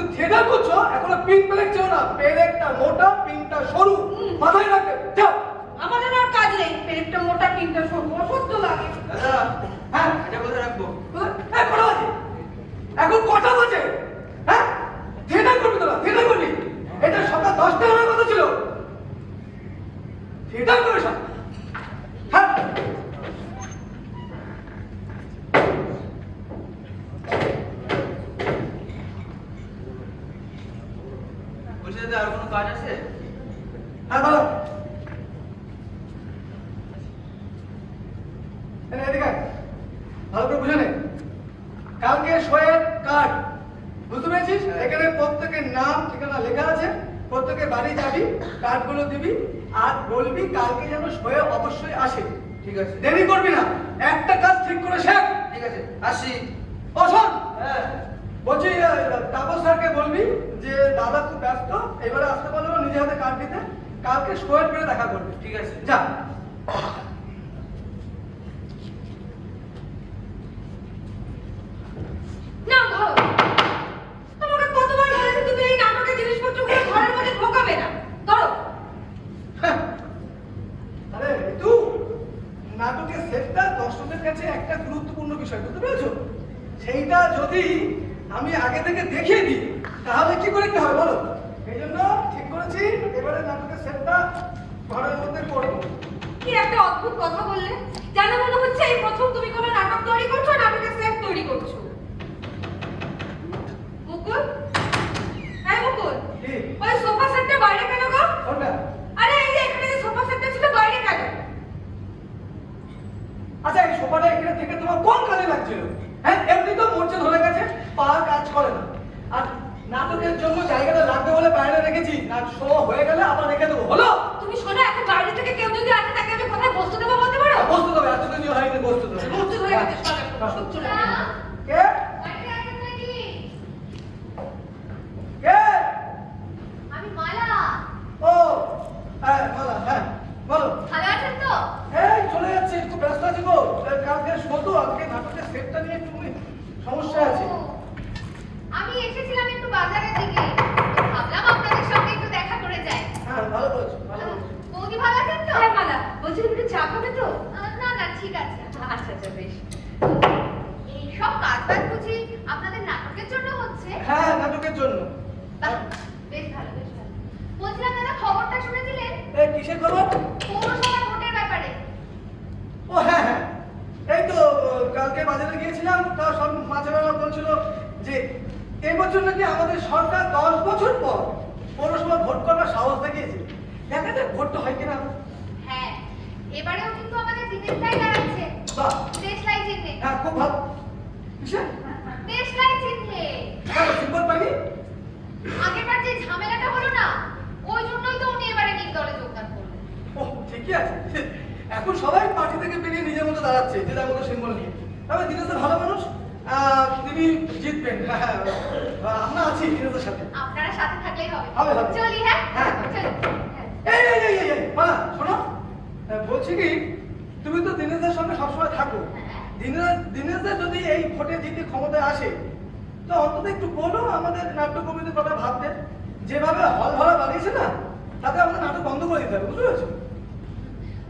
তুমি থিয়েটার করছো, এখনো পিন পেলেক ছিল না, পেলেকটা মোটা পিনটা সরু, মাথায় রাখবে। যাও। আমাদের আর কাজ নেই, পেরেকটা মোটা পিনটা সরু, অসহ্য লাগে। দাদা, হ্যাঁ এটা কোথায় রাখবো? কটা বাজে? এখন কটা বাজে? হ্যাঁ, থিয়েটার করবি তোরা, থিয়েটার করবি। এটা সকাল 10টা হওয়ার কথা ছিল। থিয়েটার করবি সব। হ্যাঁ, বলছি দাদা, আর কোনো কাজ আছে? হ্যাঁ বলো। এদিকে আয়। ভালো করে বুঝে নে। কালকে শোয়ের কার্ড, বুঝতে পেরেছিস? এখানে প্রত্যেকের নাম ঠিকানা লেখা আছে, প্রত্যেকের বাড়ি যাবি, কার্ডগুলো দিবি আর বলবি কালকে যেন শোয়ে অবশ্যই আসে। ঠিক আছে। দেরি করবি না, একটা কাজ ঠিক করে শেখ। ঠিক আছে, আসি। ও শোন, হ্যাঁ। বলছি তাপস স্যারকে বলবি যে দাদা খুব ব্যস্ত, এবারে আসতে পারলো নিজে হাতে কার্ড দিতে, কালকে শোয়ের পরে দেখা করবে। ঠিক আছে। যা। না ধরো, তোমাকে কতবার বলেছি তুমি এই নাটকের জিনিসপত্রগুলো ঘরের মধ্যে ঢোকাবে না। ধরো। হ্যাঁ। আরে ঋতু, নাটকের সেটটা দর্শকের কাছে একটা গুরুত্বপূর্ণ বিষয়, বুঝতে পেরেছো? সেইটা যদি আমি আগে থেকে দেখিয়ে দিই তাহলে কি করে কি হবে বলো? এই জন্য ঠিক করেছি এবারে নাটকের সেটটা ঘরের মধ্যে করবো। কি একটা অদ্ভুত কথা বললে, যেন মনে হচ্ছে এই প্রথম তুমি কোনো নাটক তৈরি করছো, নাটকের সেট তৈরি করছো। মুকুল, হ্যাঁ মুকুল, কি? ওই সোফা সেটটা বাইরে কেন গো? কোনটা? আরে এই যে এখানে যে সোফা সেটটা ছিল বাইরে কেন? আচ্ছা, এই সোফাটা এখানে থেকে তোমার কোন কাজে লাগছিল? হ্যাঁ, এমনি তো মরচে ধরে গেছে, পা কাজ করে না। আর নাটকের জন্য জায়গাটা লাগবে বলে বাইরে রেখেছি, নাট শো হয়ে গেলে আবার রেখে দেবো, হলো? তুমি শোনো, এখন বাইরে থেকে কেউ যদি আসে তাকে আমি কোথায় বসতে দেবো বলতে পারো? বসতে দেবে, এতদিন হয়নি বসতে দেবে। বসতে হয়ে গেছে, সহ্য লাগে না। কে? কে? আমি মালা। ও, হ্যাঁ মালা, হ্যাঁ বলো। ভালো আছেন তো? এই চলে যাচ্ছে, একটু ব্যস্ত আছি গো। কালকে শো তো, আজকে নাটকের সেটটা নিয়ে একটু সমস্যা আছে। ও, আমি এসেছিলাম একটু বাজারের দিকে, তো ভাবলাম আপনাদের সঙ্গে একটু দেখা করে যাই। হ্যাঁ ভালো বলছো, ভালো বলছো। বৌদি ভালো আছেন তো? হ্যাঁ মালা, বলছি তুমি একটু চা খাবে তো? না না, ঠিক আছে। আচ্ছা আচ্ছা, বেশ। এই সব কাজ বাজ বুঝি আপনাদের নাটকের জন্য হচ্ছে? হ্যাঁ, নাটকের জন্য। বাহ, বেশ ভালো বেশ ভালো। বলছিলাম দাদা, খবরটা শুনেছিলেন এই কিসের খবর? পৌরসভা ভোটের ব্যাপারে? ও হ্যাঁ হ্যাঁ, এই তো কালকে বাজারে গিয়েছিলাম, তা সব মাছেরা বলছিল যে এবছর নাকি আমাদের সরকার 10 বছর পর পৌরসভা ভোট করার সাহস দেখিয়েছে। দেখা যাক ভোটটা হয় কিনা। হ্যাঁ, এবারেও কিন্তু আমাদের দিনের তাই দাঁড়াচ্ছে। বাহ, দেশলাই চিহ্নে। হ্যাঁ খুব ভালো। কিসে? দেশলাই চিহ্নে। সিম্পল পাইনি? আগেরবার যে ঝামেলাটা হলো না, ওই জন্যই তো উনি এবারে নীল দলে যোগদান করলেন। ও ঠিকই আছে, এখন সবাই পার্টি থেকে বেরিয়ে নিজের মতো দাঁড়াচ্ছে, যে যার মতো সিম্বল নিয়ে। তবে দিনেশের ভালো মানুষ, তিনি জিতবেন। হ্যাঁ হ্যাঁ, আমরা আছি দিনেশের সাথে। আপনারা সাথে থাকলেই হবে। হবে, হবে। চলি, হ্যাঁ? হ্যাঁ। চলি। হ্যাঁ। এই মালা শোনো, বলছি কি, তুমি তো দিনেশের সঙ্গে সবসময় থাকো। দিনেশদের যদি এই ভোটে জিতে ক্ষমতায় আসে, তো অন্তত একটু বলো আমাদের নাট্য কমিটির কথা ভাবতে। যেভাবে হল ভরা বানিয়েছে না, তাতে আমাদের নাটক বন্ধ করে দিতে হবে, বুঝতে পেরেছো?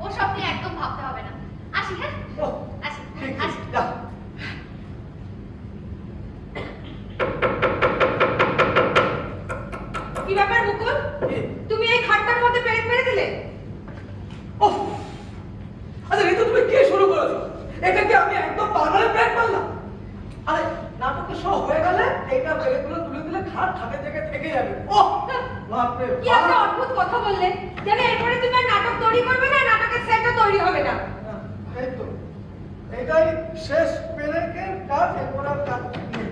ও সব নিয়ে একদম ভাবতে হবে না। আসি, হ্যাঁ? ও আসি, ঠিক আসি। ঠিক, যা। কি ব্যাপার মুকুল, কি? তুমি এই খাটটার মধ্যে পেরেক মেরে দিলে? ওহ, আচ্ছা ঋতু, তুমি কে শুরু করেছো? এটাকে আমি একদম পার্মানেন্ট প্ল্যান করলাম। আরে নাটকের শো হয়ে গেলে এইটা পেরেকগুলো তুলে দিলে খাটের জায়গায় থেকে যাবে। ওহ বাপরে কি একটা অদ্ভুত কথা বললে, যেন এরপরে তুমি আর নাটক তৈরি করবে না, নাটকের সেটটা তৈরি হবে না। এই তো, এটাই শেষ পেরেকের কাজ, এরপর আর কাজ নেই।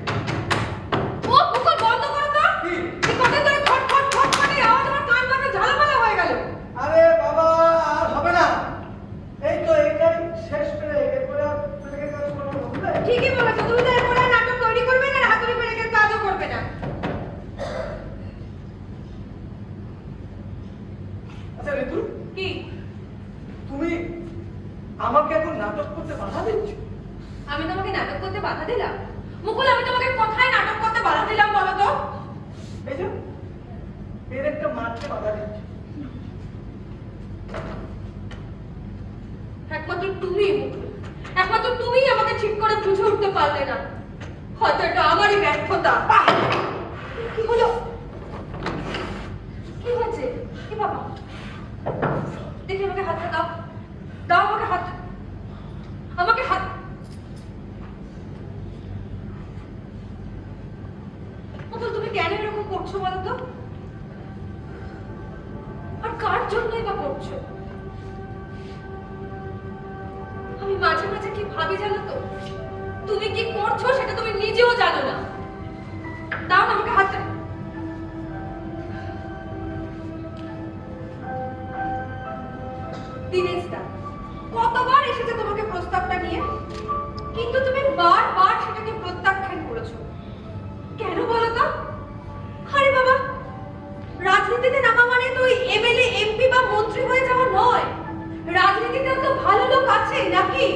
ও মুকুল, বন্ধ করো তো। কি? কি কথা ধরে খট খট খট করে আওয়াজ আমার কান পাকা ঝালাপালা হয়ে গেল। আরে বাবা, আর হবে না। এই তো এটাই শেষ পেরেক, এরপর আর পেরেকের কাজ করবো না, বুঝলে? ঠিকই বলেছো, তুমি তো এরপরে আর নাটক তৈরি করবে না, আর হাতুড়ি পেরেকের কাজও করবে না। আচ্ছা ঋতু, কি? তুমি আমাকে এখন নাটক করতে বাধা দিচ্ছ? আমি তোমাকে নাটক করতে বাধা দিলাম? মুকুল, আমি তোমাকে কোথায় নাটক করতে বাধা দিলাম বলো তো? এই যে এর একটা মাঠে বাধা দিচ্ছে। একমাত্র তুমিই মুখে, একমাত্র তুমিই আমাকে ঠিক করে বুঝে উঠতে পারলে না। হয়তো এটা আমারই ব্যর্থতা। কি হলো? কি হয়েছে? কি বাবা? দেখি আমাকে হাতটা দাও, দাও আমাকে হাত, আমাকে হাত। পুতুল, তুমি কেন এরকম করছো বলো তো? আর কার জন্যই বা করছো? আমি মাঝে মাঝে কি ভাবি জানো তো? তুমি কি করছো সেটা তুমি নিজেও জানো না। দাও না আমাকে হাতটা। দিনেশ দা কতবার এসেছে তোমাকে প্রস্তাবটা নিয়ে, কিন্তু তুমি বারবার সেটাকে প্রত্যাখ্যান করেছো। কেন বলো তো? আরে বাবা, রাজনীতিতে নামা মানে তো এমএলএ এমপি বা মন্ত্রী হয়ে যাওয়া নয়। রাজনীতিতেও তো ভালো লোক আছে নাকি?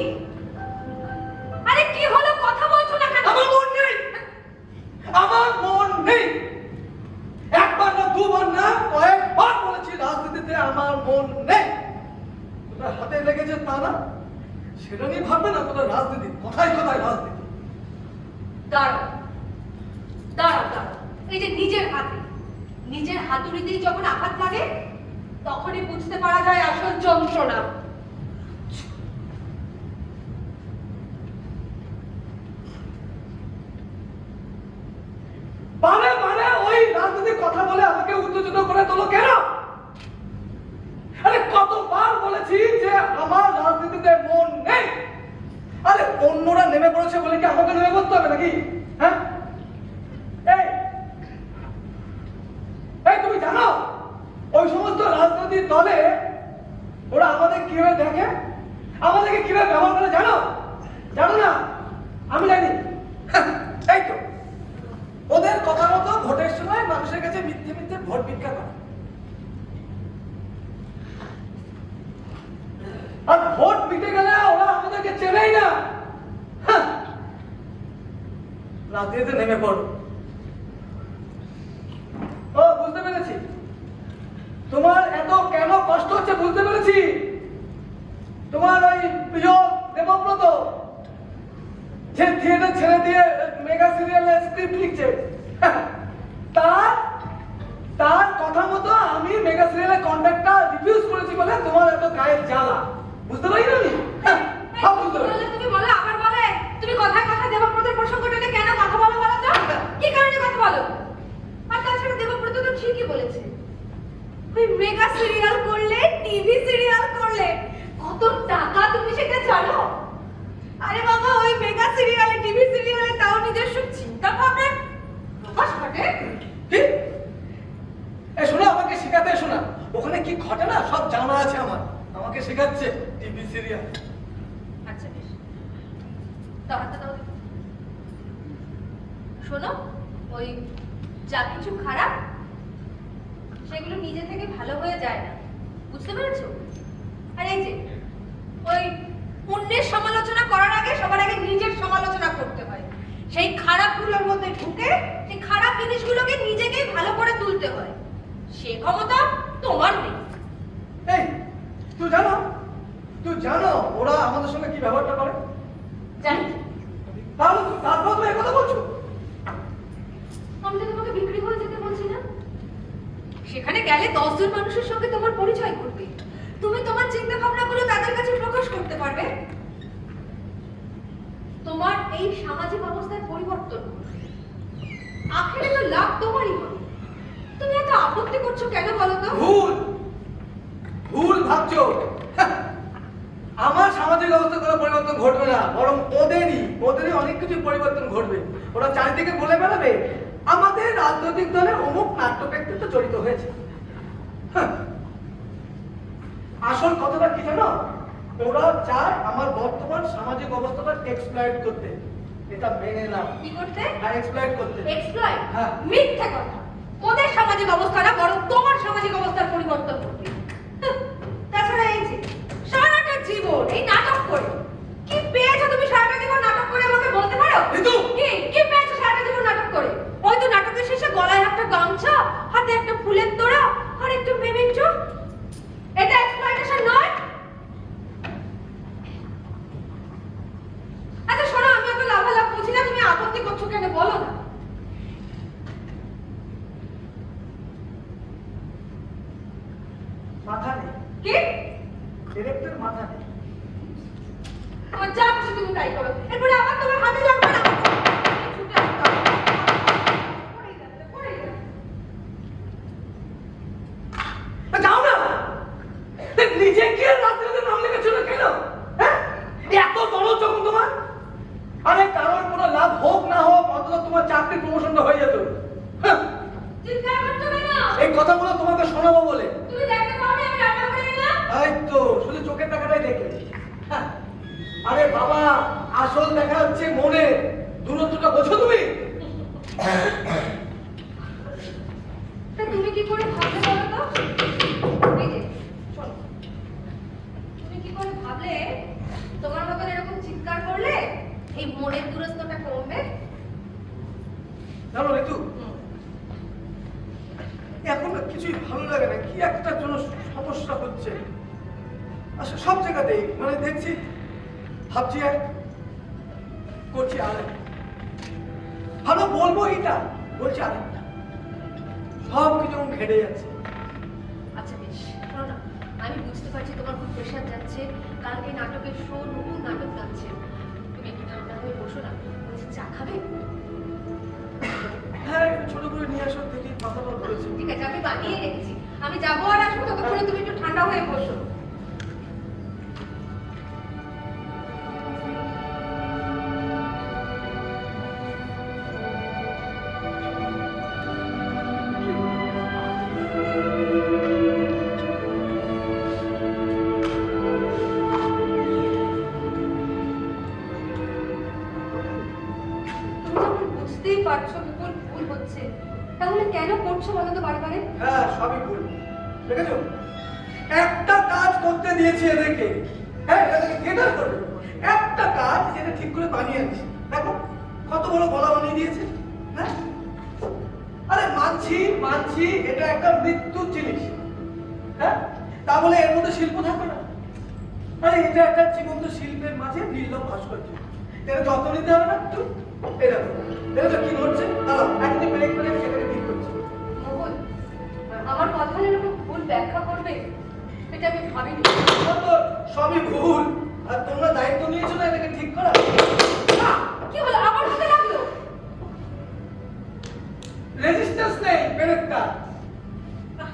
আরে কি হলো, কথা বলছো না কেন? আমার মন নেই, আমার মন নেই। একবার না দুবার না কয়েকবার বলেছি রাজনীতিতে আমার মন নেই। তোটা হাতে লেগেছে তা না, সেটা নিয়ে ভাববে না। তোটা রাজনীতি কোথায় কোথায় রাজনীতি। দাঁড়াও দাঁড়াও দাঁড়াও, এই যে নিজের হাতে, নিজের হাতুড়িতেই যখন আঘাত লাগে তখনই বুঝতে পারা যায় আসল যন্ত্রণা। বারে বারে ওই রাজনীতির কথা বলে আমাকে উত্তেজিত করে তোলো কেন? আরে কতবার বলেছি যে আমার রাজনীতিতে মন নেই। আরে অন্যরা নেমে পড়েছে বলে কি আমাকে নেমে পড়তে হবে নাকি? হ্যাঁ, এই এই তুমি জানো ওই সমস্ত রাজনৈতিক দলে ওরা আমাদের কিভাবে দেখে, আমাদেরকে কিভাবে ব্যবহার করে জানো? জানো না? আমি জানি। এই তো ওদের কথা মতো ভোটের সময় মানুষের কাছে মিথ্যে মিথ্যে ভোট ভিক্ষা করে। আর ভোট মিটে গেলে ওরা আমাদেরকে চেনেই না। রাজনীতিতে নেমে পড়ো। ও বুঝতে পেরেছি, তোমার এত কেন কষ্ট হচ্ছে বুঝতে পেরেছি। তোমার ওই প্রিয় দেবব্রত যে থিয়েটার ছেড়ে দিয়ে মেগা সিরিয়ালের স্ক্রিপ্ট লিখছে, তার কথা মতো আমি মেগা সিরিয়ালের কন্ট্রাক্টটা রিফিউজ করেছি বলে তোমার এত গায়ের জ্বালা। বুঝতে পারি না? আমি বুঝতে পারি। তুমি বলো, আবার বলে তুমি কথায় কথায় দেবব্রতের প্রসঙ্গটাকে কেন কথা বলো বলো তো? কি কারণে কথা বলো? আর তাছাড়া দেবব্রত তো ঠিকই বলেছে, ওই মেগা সিরিয়াল করলে, টিভি সিরিয়াল করলে কত টাকা তুমি সেটা জানো? আরে বাবা, ওই মেগা সিরিয়ালে, টিভি সিরিয়ালে তাও নিজস্ব চিন্তা ভাবনা প্রকাশ ঘটে। কি? এ শোনো, আমাকে শেখাতে এসো না। ওখানে কি ঘটে না সব জানা আছে আমার। আমাকে শেখাচ্ছে টিভি সিরিয়াল। আচ্ছা বেশ, দাও হাতটা দাও। শোনো, ওই যা কিছু খারাপ সেগুলো নিজে থেকে ভালো হয়ে যায় না, বুঝতে পেরেছো? আর এই যে ওই অন্যের সমালোচনা করার আগে সবার আগে নিজের সমালোচনা করতে হয়। সেই খারাপগুলোর মধ্যে ঢুকে সেই খারাপ জিনিসগুলোকে নিজেকেই ভালো করে তুলতে হয়। সে ক্ষমতা তোমার নেই। এই তুই জানো ওরা আমাদের সঙ্গে কি ব্যবহারটা করে? জানি। তাহলে তারপর তুমি একথা বলছো? আমি তো তোমাকে বিক্রি করে যেতে বলছি না। সেখানে গেলে 10 জন মানুষের সঙ্গে তোমার পরিচয় ঘটবে, তুমি তোমার চিন্তা ভাবনাগুলো তাদের কাছে প্রকাশ করতে পারবে, তোমার এই সামাজিক অবস্থায় পরিবর্তন করবে। আখেরে তো লাভ তোমারই হবে। তুমি এত আপত্তি করছো কেন বলো তো? ভুল ভাবছো। আমার সামাজিক অবস্থা কোনো পরিবর্তন ঘটবে না, বরং ওদেরই অনেক কিছু পরিবর্তন ঘটবে। ওরা চারিদিকে বলে বেড়াবে আমাদের রাজনৈতিক দলে অমুক নাট্য ব্যক্তিত্ব জড়িত হয়েছে। আসল কথাটা কি জানো? ওরা চায় আমার বর্তমান সামাজিক অবস্থাটা এক্সপ্লয়েট করতে। এটা মেনে নাও। কি করতে? হ্যাঁ, এক্সপ্লয়েট করতে। এক্সপ্লয়েট? হ্যাঁ। মিথ্যে কথা। ওদের সামাজিক অবস্থা না, বরং তোমার সামাজিক অবস্থার পরিবর্তন করবে। তাছাড়া এই যে সারাটা জীবন এই নাটক করে কি পেয়েছো তুমি? সারাটা জীবন নাটক করে আমাকে বলতে পারো? ঋতু! কি পেয়েছো সারাটা জীবন নাটক করে? ওই তো নাটকের শেষে গলায় একটা গামছা ডিরেক্টর মাথা নেই। আমার যা খুশি তুমি তাই করো, এরপরে আবার তোমার হাতে লাগবে না। ছুটে আসতে হবে। পড়েই যাচ্ছে, পড়েই যাচ্ছে। যাও না, নিজে গিয়ে রাত্রিতে নাম লেখেছিল কেন? হ্যাঁ, এত বড় যখন তোমার, আরে কারোর কোনো লাভ হোক না হোক অন্তত তোমার চাকরি প্রমোশনটা হয়ে যেত। হ্যাঁ, চিৎকার করছো কেন? এই কথাগুলো তোমাকে শোনাবো বলে। তুমি দেখতে পাও না আমি রান্না করে এলাম? এই তো শুধু চোখের টাকাটাই দেখলে। হ্যাঁ, আরে বাবা, আসল দেখা হচ্ছে মনে, দূরত্বটা বোঝো তুমি? তা তুমি কি করে ভাবলে বলো তো? এই যে, শোনো। তুমি কি করে ভাবলে তোমার মতন এরকম চিৎকার করলে এই মনের দূরত্বটা কমবে? জানো ঋতু, এখন না কিছুই ভালো লাগে না, কি একটা জন্য সমস্যা হচ্ছে। আসলে সব জায়গাতেই মানে দেখছি, ভাবছি এক, করছি আরেক, ভালো বলবো এটা, বলছি আরেকটা, সব কিছু ঘেটে যাচ্ছে। আচ্ছা বেশ, শোনো না, আমি বুঝতে পারছি তোমার খুব প্রেশার যাচ্ছে, কালকে নাটকের শো, নতুন নাটক লাগছে। তুমি একটু ঠান্ডা হয়ে বসো না, বলছি চা খাবে? হ্যাঁ, একটু ছোট করে নিয়ে আসো, দেখি মাথাটা ধরেছে। ঠিক আছে, আমি বানিয়ে রেখেছি, আমি যাবো আর আসবো, ততক্ষণে তুমি একটু ঠান্ডা হয়ে বসো। তুমি যখন বুঝতেই পারছো বিপুল ভুল হচ্ছে, তাহলে কেন করছো বলো তো বারে বারে? হ্যাঁ, সবই ভুল। দেখেছো, একটা কাজ করতে দিয়েছি এদেরকে, হ্যাঁ, এদেরকে থিয়েটার করবে, একটা কাজ যেটা ঠিক করে বানিয়ে আনছি, দেখো কত বড় গলা বানিয়ে দিয়েছে। হ্যাঁ, আরে মানছি মানছি, এটা একটা মৃত্যুর জিনিস, হ্যাঁ, তা বলে এর মধ্যে শিল্প থাকবে না? আরে এটা একটা জীবন্ত শিল্পের মাঝে নির্লভ ভাস্কর্য, এটা যত্ন নিতে হবে না একটু? এটা দেখো কি ঘটছে, দাঁড়াও একদিন ব্রেক করে সেটাকে ঠিক করছি। মোহন, আমার কথার এরকম ভুল ব্যাখ্যা করবে এটা আমি ভাবিনি। তোমার তো সবই ভুল, আর তোমরা দায়িত্ব নিয়েছো না এটাকে ঠিক করা। না, কি হলো আবার হতে লাগলো? রেজিস্ট্যান্স নেই ব্রেকটা।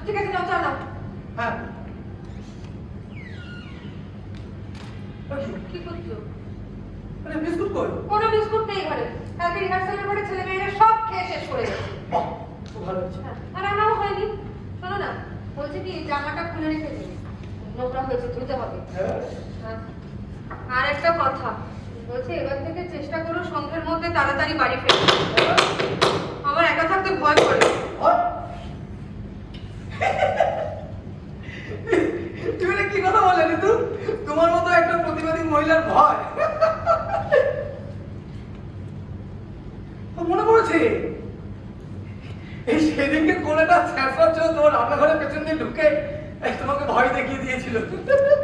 ঠিক আছে, যাও চা নাও। হ্যাঁ, কি করছো? আরে বিস্কুট কই? কোনো বিস্কুট নেই ঘরে, কালকে রিহার্সালের পরে ছেলে মেয়েরা সব খেয়ে শেষ করে গেছে। বাহ, খুব ভালো হচ্ছে। আর রান্নাও হয়নি। শোনো না, বলছে কি জামাটা খুলে রেখেছি, নোংরা হয়েছে, ধুতে হবে। হ্যাঁ, আর একটা কথা বলছে, এবার থেকে চেষ্টা করো সন্ধ্যের মধ্যে তাড়াতাড়ি বাড়ি ফেরো। আমার একা থাকতে ভয় করে। আর? তুমি এটা কি কথা বলে ঋতু? তোমার মতো একটা প্রতিবাদী মহিলার ভয়। মনে পড়েছে এই সেদিনকে কোনটা স্যাঁচড়ার জন্য তোমার রান্নাঘরের পেছন দিয়ে ঢুকে তোমাকে ভয় দেখিয়ে দিয়েছিল।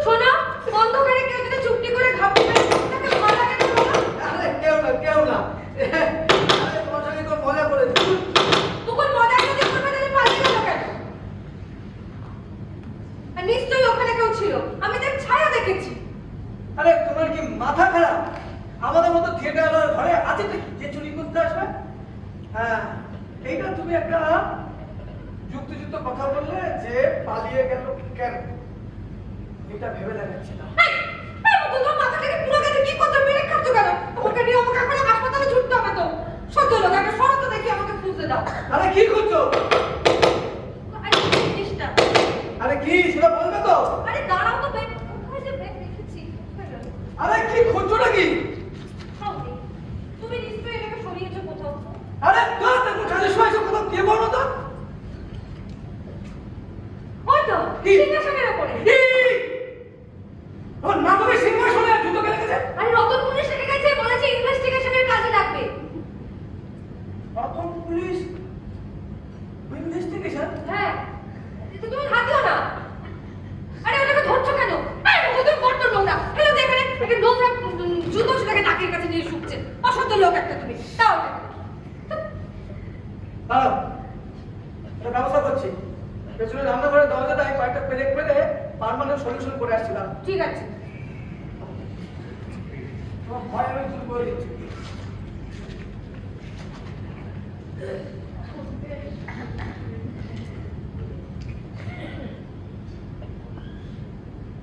শোনো, অন্ধকারে কেউ যদি চুপটি করে ঘাপটি মেরে তাকে ভয় লাগে না বলো? আরে কেউ না, কেউ না। আরে তোমার সঙ্গে খুব মজা করেছি। তখন মজা যদি করবে তাহলে পালিয়ে গেল কেন? আর নিশ্চয়ই ওখানে কেউ ছিল, আমি তার ছায়া দেখেছি। আরে তোমার কি মাথা খারাপ? আমাদের মতো থিয়েটার ঘরে আছে তো যে চুরি করতে আসবে? হ্যাঁ, এইটা তুমি একটা যুক্তিযুক্ত কথা বললে যে পালিয়ে গেল কেন, এটা ভেবে দেখাচ্ছে না। এই মুকুল, তোমার মাথা থেকে পুরো গেছে, কি করছো? মেরে খাচ্ছো কেন? তোমাকে নিয়ে আমাকে এখন হাসপাতালে ছুটতে হবে তো। সহ্য লোক, একটা শরত দেখি আমাকে খুঁজতে দাও। আরে কি করছো? আরে কি জিনিসটা? আরে কি সেটা বলবে তো? আরে দাঁড়াও তো, ব্যাগ কোথায় যে ব্যাগ রেখেছি? কোথায় গেল? আরে কি খুঁজছো নাকি? সৌদি, তুমি নিশ্চয়ই এটাকে সরিয়েছো কোথাও। আরে তোর দেখো কাজে সময় কোথাও দিয়ে বলো তো। ওই তো কি? সিংহাসনের উপরে। ও নাটকের সিংহাসনে জুতো কেটে গেছে। আরে রতন পুলিশ রেখে গেছে, বলেছে ইনভেস্টিগেশনের কাজে লাগবে। প্রথম পুলিশ ইনভেস্টিগেশন? হ্যাঁ, এটা তুমি হাত দিও না। আরে ওটাকে ধরছো কেন? আরে মুকুল, তুমি বড্ড নোংরা। ফেলো তো এখানে, একটা নোংরা জুতো সেটাকে নাকের কাছে নিয়ে শুকছে। অসহ্য লোক একটা তুমি। তাও দাঁড়াও, এটা ব্যবস্থা করছি। পেছনে রান্নাঘরের দরজাটায় কয়েকটা পেরেক ফেলে পার্মানেন্ট সলিউশন করে আসছিলাম। ঠিক আছে। তোমার ভয় আমি দূর করে দিচ্ছি।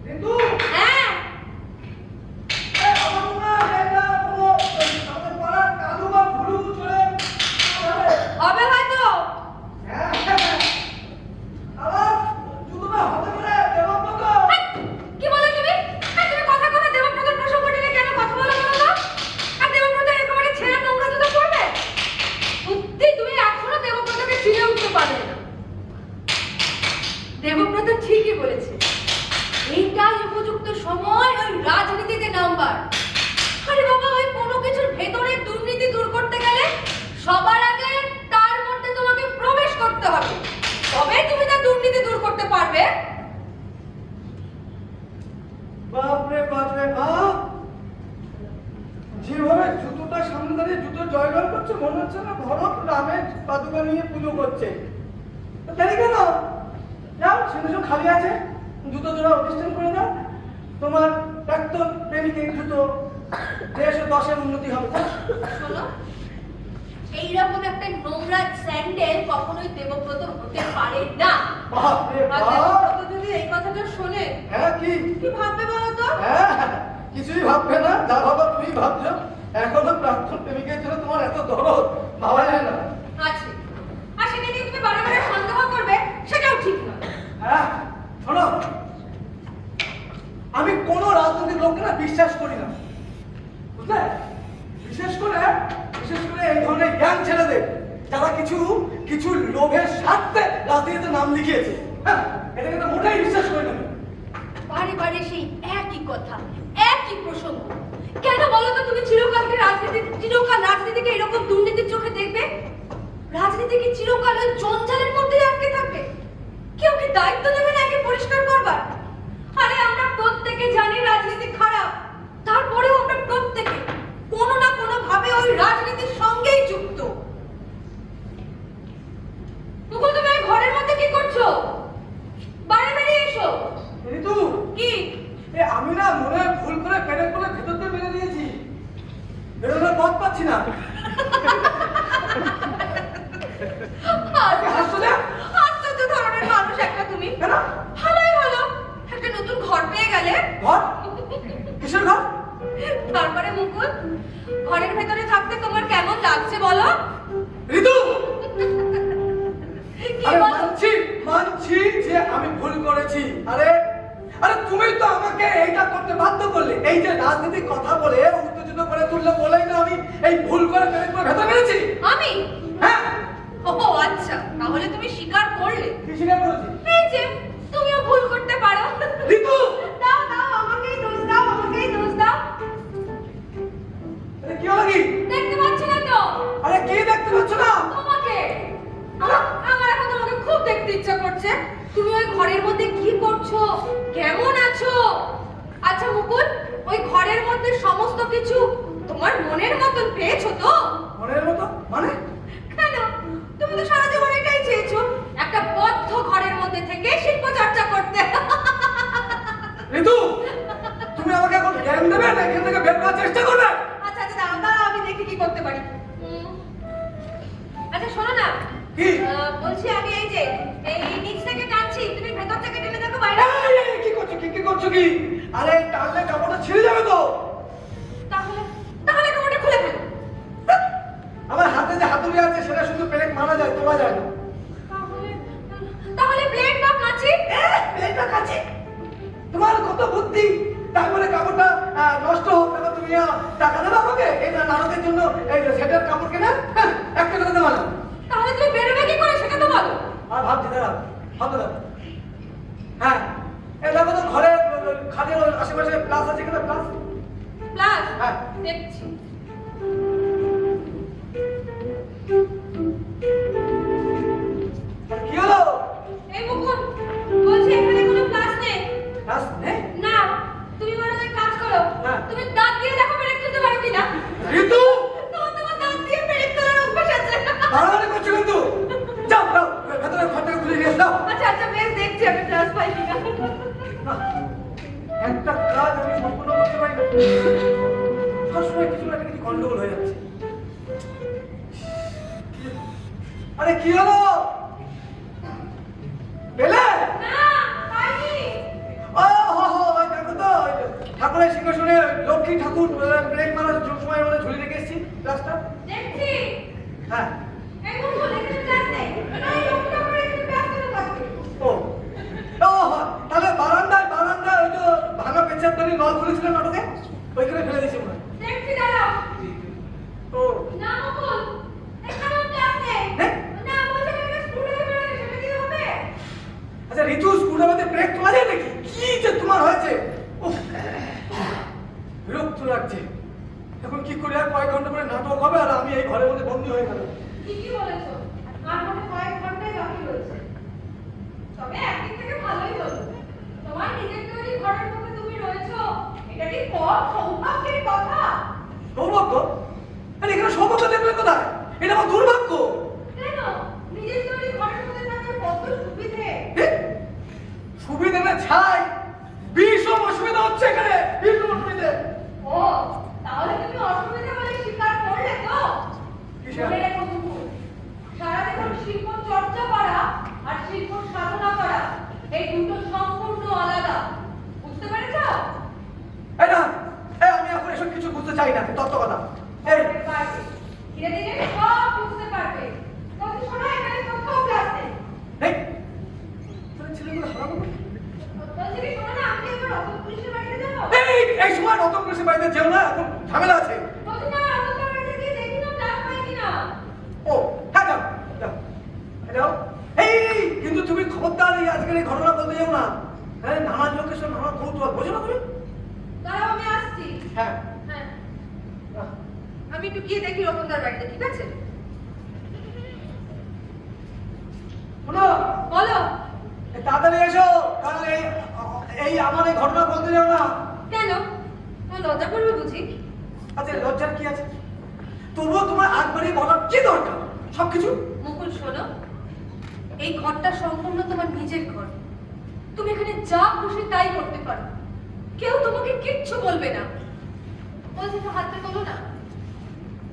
কিন্তু হ্যাঁ, আমার মনে হয় এটা কোনো আমাদের পাড়ার কালু বা ভুলু চলে যাবে। হবে হয়তো। হ্যাঁ, আবার জুতোটা হতে পারে দেবব্রত। কি বলো তুমি? তুমি কথা কথা দেবব্রতের প্রসঙ্গ টেনে কেন কথা বলো বলো তো? আর দেবব্রত একেবারে ছেঁড়া নোংরা জুতো পরবে? সত্যি তুমি এখনো দেবব্রতকে চিনে উঠতে পারবে না। দেবব্রত ঠিকই বলেছে, এইটাই উপযুক্ত সময় ওই রাজনীতিতে নামবার। আরে বাবা, ওই কোনো কিছুর ভেতরে দুর্নীতি দূর করতে গেলে সবার আগে তার মধ্যে তোমাকে প্রবেশ করতে হবে, তবে তুমি তার দুর্নীতি দূর করতে পারবে। বাপরে বাপরে বাপ, যেভাবে জুতোটা সামনে দাঁড়িয়ে জুতো জয়গান করছে মনে হচ্ছে না ভরত রামের পাদুকা নিয়ে পুজো করছে। তাই কেন যাও, সিংহাসন খালি আছে, জুতো জোড়া অনুষ্ঠান করে দাও। তোমার প্রাক্তন প্রেমিকের জুতো 110-এর উন্নতি হবে। শোনো, এইরকম একটা নোংরা স্যান্ডেল কখনোই দেবব্রত হতে পারে না। বাপরে আর বাপ, দেবব্রত যদি এই কথাটা শোনে হ্যাঁ কি কি ভাববে বলো তো? হ্যাঁ, কিছুই ভাববে না, যা ভাবা তুমি ভাবছো। এখনো প্রাক্তন প্রেমিকের জন্য তোমার এত দরদ ভাবা যায় না। আছে, আর সেটা নিয়ে তুমি বারে বারে সন্দেহ করবে, সেটাও ঠিক না। হ্যাঁ শোনো, আমি কোনো রাজনৈতিক লোককে না বিশ্বাস করি না, বুঝলে? বিশেষ করে এই ধরনের জ্ঞান ছেলেদের, যারা কিছু লোভের স্বার্থে রাজনীতিতে নাম লিখিয়েছে। হ্যাঁ, এটাকে তো মোটেই বিশ্বাস করি না। বারে বারে সেই একই কথা, একই প্রসঙ্গ। কেন বলো তো তুমি চিরকাল রাজনীতিকে এরকম দুর্নীতির চোখে দেখবে? রাজনীতি কি চিরকাল ওই জঞ্জালের মধ্যে আটকে থাকবে? কেউ কি দায়িত্ব নেবে না একে পরিষ্কার করবার? আরে আমরা প্রত্যেকে জানি রাজনীতি খারাপ, তারপরেও আমরা প্রত্যেকে কোনো না কোনো ভাবে ওই রাজনীতির সঙ্গেই যুক্ত। মুকুল, তুমি ওই ঘরের মধ্যে কি করছো? বাইরে বেরিয়ে এসো। ঋতু, কি? আমি না মনে হয় ভুল করে পেরেক বলে ভেতর দিয়ে মেরে দিয়েছি, বেরোনোর পথ পাচ্ছি না। আশ্চর্য ধরনের মানুষ একটা তুমি। কেন? ভালোই হলো, একটা নতুন ঘর পেয়ে গেলে। ঘর? কিসের ঘর? তারপরে মুকুল, ঘরের ভেতরে থাকতে তোমার কেমন লাগছে বলো? ঋতু, কি আরে বলো? মানছি যে আমি ভুল করেছি। আরে তুমি তো আমাকে এইটা করতে বাধ্য করলে। এই যে রাজনীতির কথা বলে উত্তেজিত করে তুললে বলেই না আমি এই ভুল করে পেরেক করে ভেতর মেরেছি। আমি? হ্যাঁ, ও আচ্ছা, তাহলে তুমি স্বীকার করলে। কি স্বীকার করেছি? এই যে তুমিও ভুল করতে পারো। ঋতু, দাও দাও, আমাকেই দোষ দাও, আমাকেই দোষ দাও। এটা কি হলো কি? দেখতে পাচ্ছ না তো? আরে কি দেখতে পাচ্ছ না? তোমাকে। আমার এখন তোমাকে খুব দেখতে ইচ্ছা করছে। তুমি ওই ঘরের মধ্যে কি করছো, কেমন আছো? আচ্ছা মুকুল, ওই ঘরের মধ্যে সমস্ত কিছু তোমার মনের মতন পেয়েছো তো? মনের মতো মানে? কেন, তুমি তো সারা জীবন এটাই চেয়েছো, একটা বদ্ধ ঘরের মধ্যে থেকে শিল্প চর্চা করতে। ঋতু, তুমি আমাকে এখন জ্ঞান দেবে না এখান থেকে বের করার চেষ্টা করবে? আচ্ছা আচ্ছা, দাঁড়াও দাঁড়াও, আমি দেখি কি করতে পারি। আচ্ছা শোনো না, কি? বলছি আমি এই নিচ থেকে টানছি, তুমি ভেতর থেকে টেনে দেখো বাইরে। এই, কি করছো কি? আরে টানলে কাপড়টা ছিঁড়ে যাবে তো। তাহলে কাপড়টা খুলে ফেলো। আমার হাতে যে হাতুড়ি আছে সেটা শুধু পেরেক মারা যায়, তোলা যায় না। তাহলে ব্লেড বা কাঁচি? এটা কাছে তোমার কত বুদ্ধি। তারপরে কাপড়টা নষ্ট হোক, তারপর তুমি টাকা দেবে আমাকে এটা নাটকের জন্য এই সেটার কাপড় কেনা? একটা কথা দেওয়া না। তাহলে তুমি বেরোবে কি করে সেটা তো বলো। আর ভাবছি দাঁড়াও, ভাবতে দাও। হ্যাঁ, এই দেখো তো ঘরের খাটের আশেপাশে প্লাস আছে কিনা? প্লাস হ্যাঁ। দেখছি। কি হলো? এই মুকুল, বলছি এখানে কোনো প্লাস নেই। প্লাস নেই? না, তুমি বরং এক কাজ করো, হ্যাঁ। তুমি দাঁত দিয়ে দেখো ব্রেক তুলতে পারো কিনা। ঋতু, তোমার দাঁত দিয়ে ব্রেক তোলার অভ্যাস আছে। বাড়াবাড়ি করছো কিন্তু। যাও ভেতরে ঘরটাকে খুলে নিয়ে যাও। আচ্ছা আচ্ছা, বেশ দেখছি আমি প্লাস পাই কিনা। না, একটা কাজ আমি সম্পূর্ণ করতে পারি না, সবসময় কিছু না কিছু গন্ডগোল হয়ে যাচ্ছে। আরে কি হলো? পেলে? না, পাইনি। ও হো হো, ওই দেখো তো, ওই ঠাকুরের সিংহাসনে লক্ষ্মী ঠাকুর ব্রেক মারার সময় আমরা ঝুলি রেখে এসেছি গ্লাসটা। দেখছি। হ্যাঁ। এই মুকুল, এখানে গ্লাস নেই। না, এই লোকটা করে এখানে গ্লাস কেন থাকবে? ও ও, তাহলে বারান্দায় ওই তো ভাঙা পেঁচার দানি নল খুলেছিল নাটকে, ওইখানে ফেলে দিয়েছি মনে হয়। দেখছি, দাঁড়াও। ও না মুকুল, এখানেও গ্লাস নেই। হ্যাঁ? না, বলছে এখানে স্ক্রুড্রাইভার আছে, সেটা দিয়ে হবে? আচ্ছা ঋতু, স্ক্রুড্রাইভারে ব্রেক তোলা যায় নাকি? কি যে তোমার হয়েছে, উফ, বিরক্ত লাগছে। এখন কি করে আর কয়েক ঘন্টা করে নাটক হবে আর আমি এই ঘরের মধ্যে বন্দী হয়ে গেলাম। ঠিকই বলেছো, আর মনে কয়েক ঘন্টাই বাকি রয়েছে। তবে একদিক থেকে ভালোই হলো, তোমার নিজের তৈরি ঘরের মধ্যে তুমি রয়েছো, এটা কি কম সৌভাগ্যের কথা? সৌভাগ্য? আরে এখানে সৌভাগ্য দেখলে কোথায়? এটা আমার দুর্ভাগ্য। কেন? নিজের তৈরি ঘরের মধ্যে থাকলে কত সুবিধে। এ, সুবিধা না ছাই, ভীষণ অসুবিধা হচ্ছে এখানে, ভীষণ অসুবিধা। ও, তাহলে তুমি অসুবিধা বলে স্বীকার করলে তো? কিসের? মনে রেখো মুকুল, সারাদিন শিল্প চর্চা করা আর শিল্প সাধনা করা এই দুটো সম্পূর্ণ আলাদা, বুঝতে পেরেছো? এই না, আমি এখন এসব কিছু বুঝতে চাই না, তত্ত্ব কথা। এই পারবে, ধীরে ধীরে সব বুঝতে পারবে। তবে শোনো, এখানে কোথাও ক্লাস নেই। এই তোর ছেলেগুলো হারাবো না? বলছি কি, শোনো না, আমি এবার রতন পুলিশের বাড়িতে যাবো। এই সময় রতন পুলিশের বাড়িতে যেও না, এখন ঝামেলা আছে। বলছি না, রতনদার বাড়িতে গিয়ে দেখি না ক্লাস পাই কিনা। ও হ্যাঁ, যাও যাও যাও। এই কিন্তু তুমি খবরদার এই আজকের এই ঘটনা বলতে যাও না। হ্যাঁ, নানান লোকের সঙ্গে নানান কৌতূহল, বোঝো না তুমি? দাঁড়াও, আমি আসছি। হ্যাঁ। হ্যাঁ, আমি একটু গিয়ে দেখি রতনদার বাড়িতে, ঠিক আছে? শোনো, বলো। তাড়াতাড়ি এসো, কারণ এই আমার এই ঘটনা বলতে যাও না। কেন? তোমার লজ্জা করবে বুঝি? আচ্ছা লজ্জার কি আছে? তবুও তোমার আগ বাড়িয়ে বলার কি দরকার সবকিছু? মুকুল শোনো, এই ঘরটা সম্পূর্ণ তোমার নিজের ঘর, তুমি এখানে যা খুশি তাই করতে পারো, কেউ তোমাকে কিচ্ছু বলবে না। বলছি তো, হাতটা তোলো না।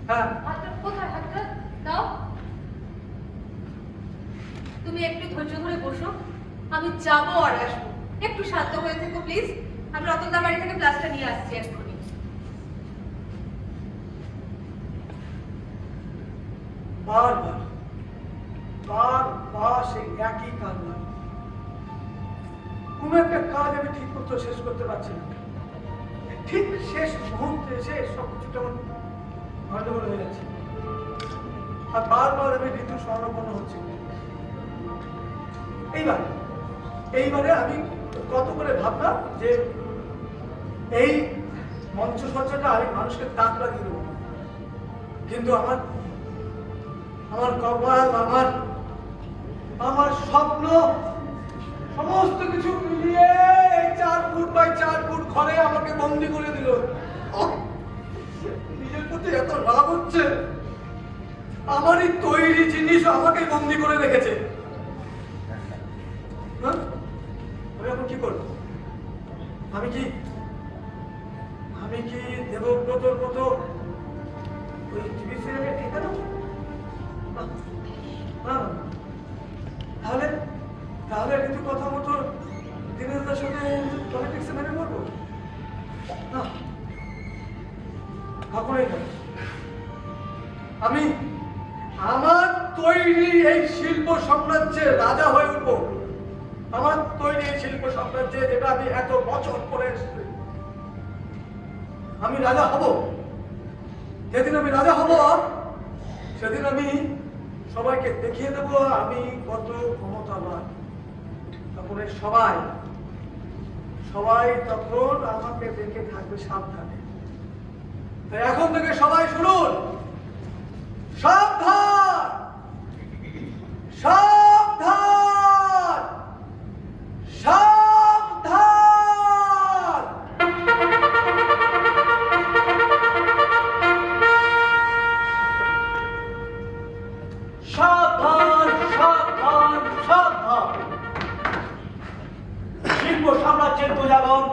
হ্যাঁ, হাতটা কোথায়? হাতটা দাও। তুমি একটু ধৈর্য ধরে বসো, আমি যাবো আর আসবো, একটু শান্ত হয়ে থেকো প্লিজ। আমি রতনদার বাড়ি থেকে প্লাসটা নিয়ে আসছি এক্ষুনি। বারবার সেই একই কান্না। কোনো একটা কাজ আমি ঠিক মতো শেষ করতে পারছি না, ঠিক শেষ মুহূর্তে এসে সবকিছু কেমন গন্ডগোল হয়ে যাচ্ছে, আর বারবার আমি ঋতু স্মরণাপন্ন হচ্ছি। এইবারে আমি কত করে ভাবলাম যে এই মঞ্চসজ্জাটা আমি মানুষকে তাক লাগিয়ে দেবো, কিন্তু আমার কপাল, আমার স্বপ্ন সমস্ত কিছু মিলিয়ে এই 4 ফুট বাই 4 ফুট ঘরে আমাকে বন্দি করে দিল। নিজের প্রতি এত রাগ হচ্ছে, আমারই তৈরি জিনিস আমাকে বন্দি করে রেখেছে। হ্যাঁ, আমি এখন কি করবো? আমি কি দেবব্রতর মতো ওই টিভি সিরিয়ালে টিকা দেবো? তাহলে কিন্তু কথা মতো দিনেশদার সাথে পলিটিক্সে মেনে করবো না, কখনোই না। আমি আমার তৈরি এই শিল্প সাম্রাজ্যের রাজা হয়ে উঠবো, আমার তৈরি এই শিল্প সাম্রাজ্যে, যেটা আমি এত বছর পরে এসেছি, আমি রাজা হব। যেদিন আমি রাজা হব, সেদিন আমি সবাইকে দেখিয়ে দেবো আমি কত ক্ষমতাবান। তখন সবাই তখন আমাকে দেখে থাকবে সাবধানে। তাই এখন থেকে সবাই শুনুন, সাবধান সাবধান সাবধান। সাবধান সাবধান সাবধান। শিল্প সাম্রাজ্যের প্রজাগণ